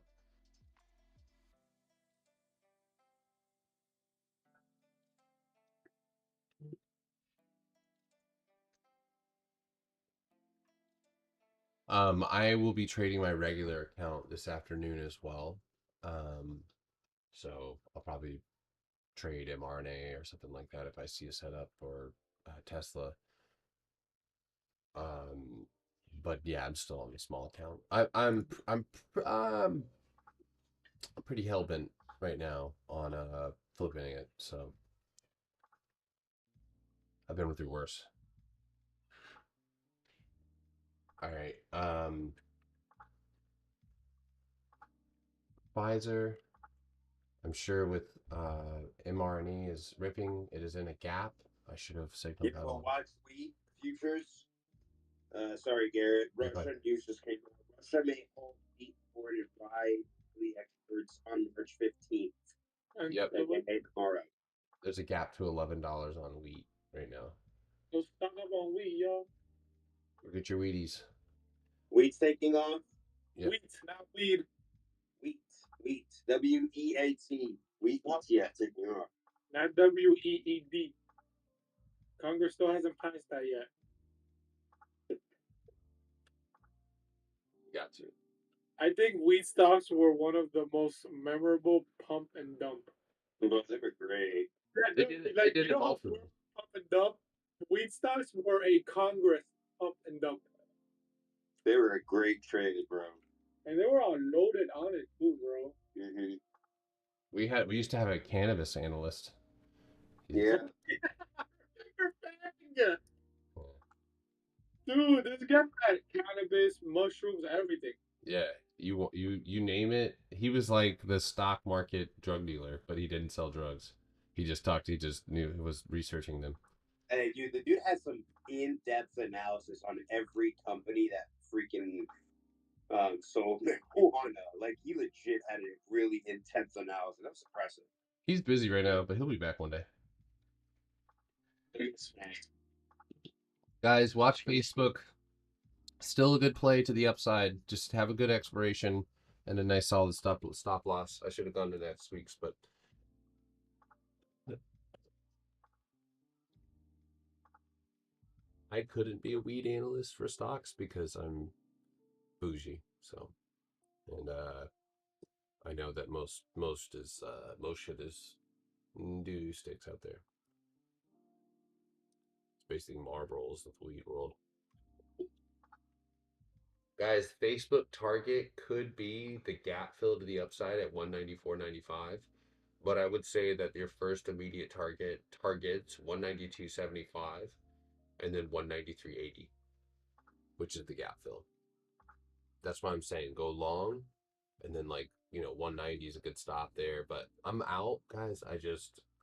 I will be trading my regular account this afternoon as well. So I'll probably trade mRNA or something like that if I see a setup for Tesla. But yeah, I'm still on the small account. I'm pretty hell bent right now on flipping it. So I've been through worse. All right. Pfizer, I'm sure with mRNA is ripping. It is in a gap. I should have signaled Yeah, that well, on. watch wheat futures. Sorry, Garrett. You're fine. Russian news just came out. Russia may hold wheat forwarded by the experts on March 15th. And Yep. Tomorrow. There's a gap to $11 on wheat right now. let's talk about weed, y'all. Go get your Wheaties. Wheat's taking off. Yep. Wheat, not weed. Wheat. WEAT. Wheat ETF taking off. Not WEED. Congress still hasn't passed that yet. Got to. I think wheat stocks were one of the most memorable pump and dump. Those are great. They did it. They did it all for them. Pump and dump. Wheat stocks were a Congress pump and dump, They were a great trade, bro. and they were all loaded on it too, bro. Mm-hmm. We used to have a cannabis analyst. Yeah. Dude, this guy had cannabis, mushrooms, everything. Yeah, you name it. He was like the stock market drug dealer, but he didn't sell drugs. He just knew, he was researching them. Hey, dude, the dude has some in-depth analysis on every company that freaking sold marijuana. Like, he legit had a really intense analysis. That was impressive. He's busy right now, but he'll be back one day. Guys, watch Facebook. Still a good play to the upside. Just have a good expiration and a nice solid stop loss. I should have gone to next week's, but I couldn't be a weed analyst for stocks because I'm bougie. So, and I know that most shit is doo sticks out there. It's basically Marlboros of the weed world. Guys, Facebook target could be the gap fill to the upside at 194.95, but I would say that your first immediate targets 192.75 and then 193.80, which is the gap fill. That's why I'm saying go long, and then 190 is a good stop there. But I'm out, guys.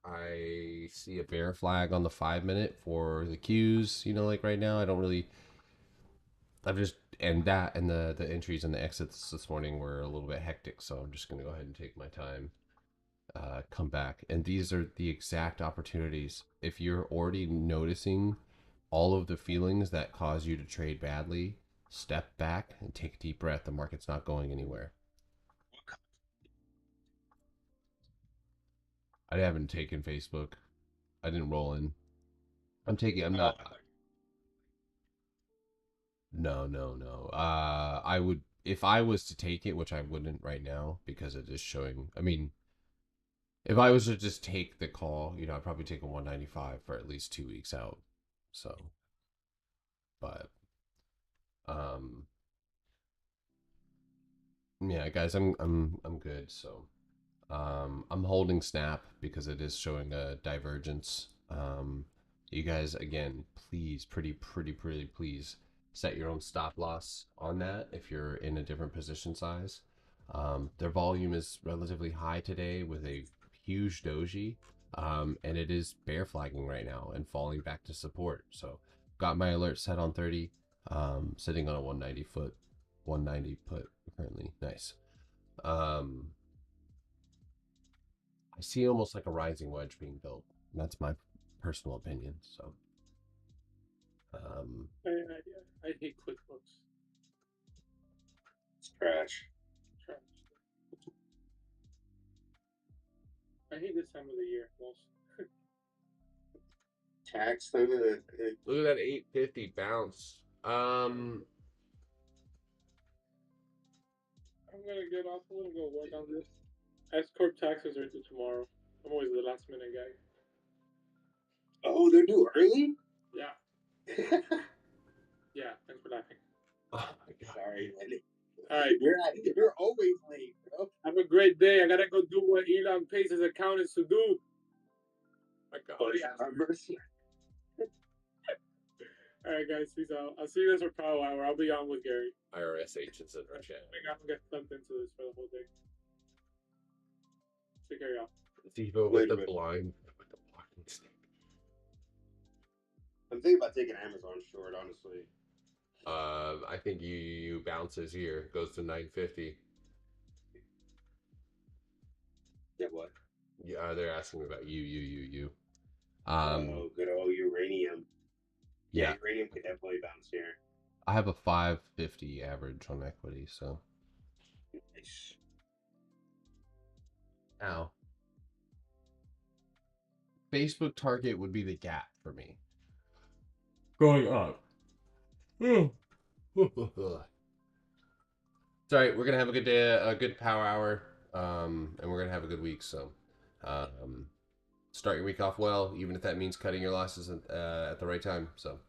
I see a bear flag on the 5 minute for the Qs. Like right now, I don't really. I've just and that and the entries and the exits this morning were a little bit hectic, so I'm just gonna go ahead and take my time, come back. And these are the exact opportunities. If you're already noticing all of the feelings that cause you to trade badly, step back and take a deep breath. The market's not going anywhere. I haven't taken Facebook. I didn't roll in. I'm not. No, no, no. I would, if I was to take it, which I wouldn't right now because it is showing. I mean, if I was to just take the call, I'd probably take a 195 for at least 2 weeks out. So, but, um, yeah, guys, I'm good. So, I'm holding snap because it is showing a divergence. You guys, again, please, pretty, please set your own stop loss on that if you're in a different position size. Their volume is relatively high today with a huge doji, and it is bear flagging right now and falling back to support. So, got my alert set on 30, sitting on a 190 put currently. Nice. I see almost like a rising wedge being built. That's my personal opinion. So, I hate QuickBooks. It's trash. Trash. I hate this time of the year most. Tax time. Look at that 850 bounce. I'm gonna get off a little, go work on this. S corp taxes are due tomorrow. I'm always the last minute guy. Oh, they're due early? Yeah. Yeah, thanks for laughing. Oh my God. Sorry, man. Alright. You're always late, bro. Have a great day. I gotta go do what Elon pays his accountants to do. My God. Oh, yeah. Mercy. Alright, guys, peace out. I'll see you guys for Power Hour. I'll be on with Gary. IRSH is in our chat. I think I'm gonna get plugged into this for the whole day. Take care, y'all. Devo with the blind, with the blocking stick. I'm thinking about taking Amazon short, honestly. I think you bounces here, goes to 950. Yeah, what? Yeah, they're asking me about you. Oh, good old uranium. Yeah, uranium could definitely bounce here. I have a 550 average on equity, so. Nice. Ow. Facebook target would be the gap for me. Going up. It's all right. We're gonna have a good day, a good power hour, and we're gonna have a good week. So, start your week off well, even if that means cutting your losses at the right time. So.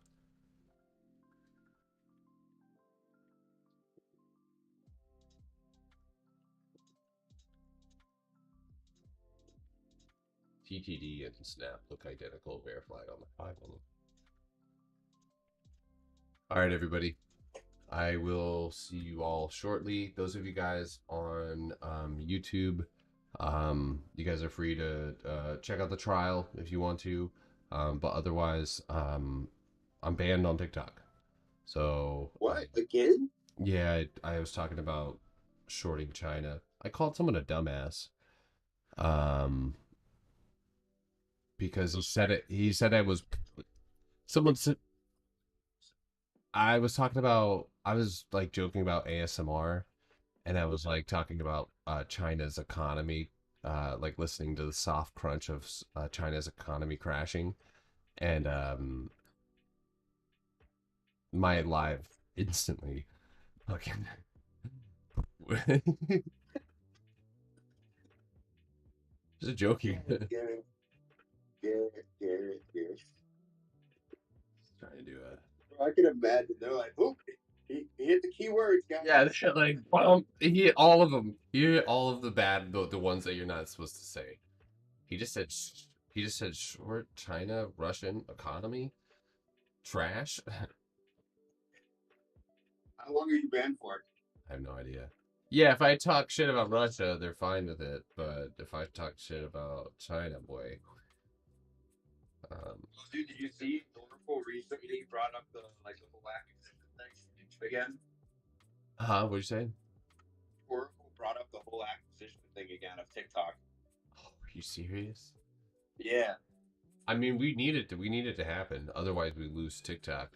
TTD and Snap look identical. Bear flag on the 5 on them. All right, everybody. I will see you all shortly. Those of you guys on YouTube, you guys are free to check out the trial if you want to. But otherwise, I'm banned on TikTok. So what again? Yeah, I was talking about shorting China. I called someone a dumbass. Because he said I was. Someone said. I was talking about. I was like joking about ASMR, and I was like talking about China's economy, like listening to the soft crunch of China's economy crashing, and my live instantly fucking. Just joking. Get it. Trying to do a. I can imagine they're like, "Oh, he He hit the keywords, guys. Yeah, like he hit all of them. He hit all of the bad, the ones that you're not supposed to say. He just said short China Russian economy trash. How long are you banned for? I have no idea. Yeah, if I talk shit about Russia, they're fine with it. But if I talk shit about China, boy. Dude, did you see Oracle recently brought up the whole acquisition thing again? What'd you say? Oracle brought up the whole acquisition thing again of TikTok. Oh, are you serious? Yeah. I mean, we need it to happen. Otherwise, we lose TikTok.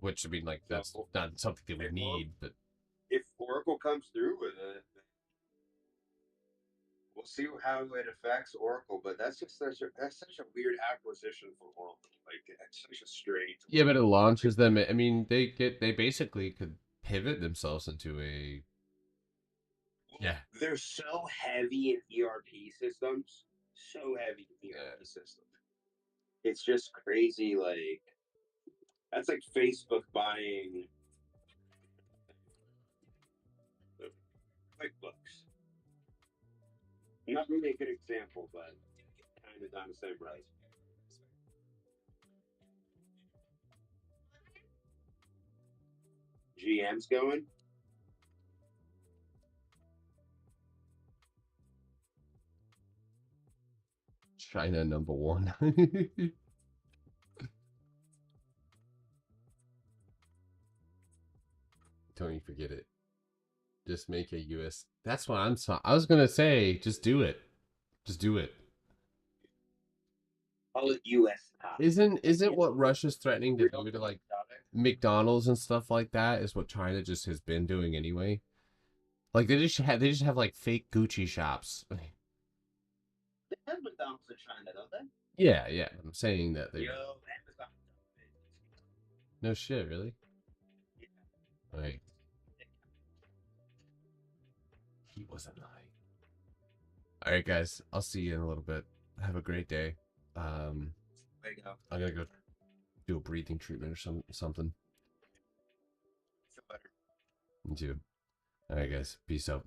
Which, I mean, like, that's not something that we need, but if Oracle comes through with it, we'll see how it affects Oracle. But that's such a weird acquisition for Oracle. Like, it's such a strange. yeah, but it launches them. I mean, they basically could pivot themselves into a. Yeah. They're so heavy in ERP systems. So heavy in ERP systems. It's just crazy. Like, that's like Facebook buying QuickBooks. Not really a good example, but kind of on the same price. GM's going. China #1. Don't you forget it. Just make a US. That's what I was gonna say. Just do it. Just do it. Call it US top. Isn't what Russia's threatening to do to like McDonald's and stuff like that is what China just has been doing anyway? Like they just have like fake Gucci shops. They have McDonald's in China, don't they? Yeah, yeah. I'm saying that they. Yo, Amazon. No shit, really. Yeah. Right. He wasn't lying. All right, guys. I'll see you in a little bit. Have a great day. I'm gonna go do a breathing treatment or something. Feel better. Me too. All right, guys. Peace out.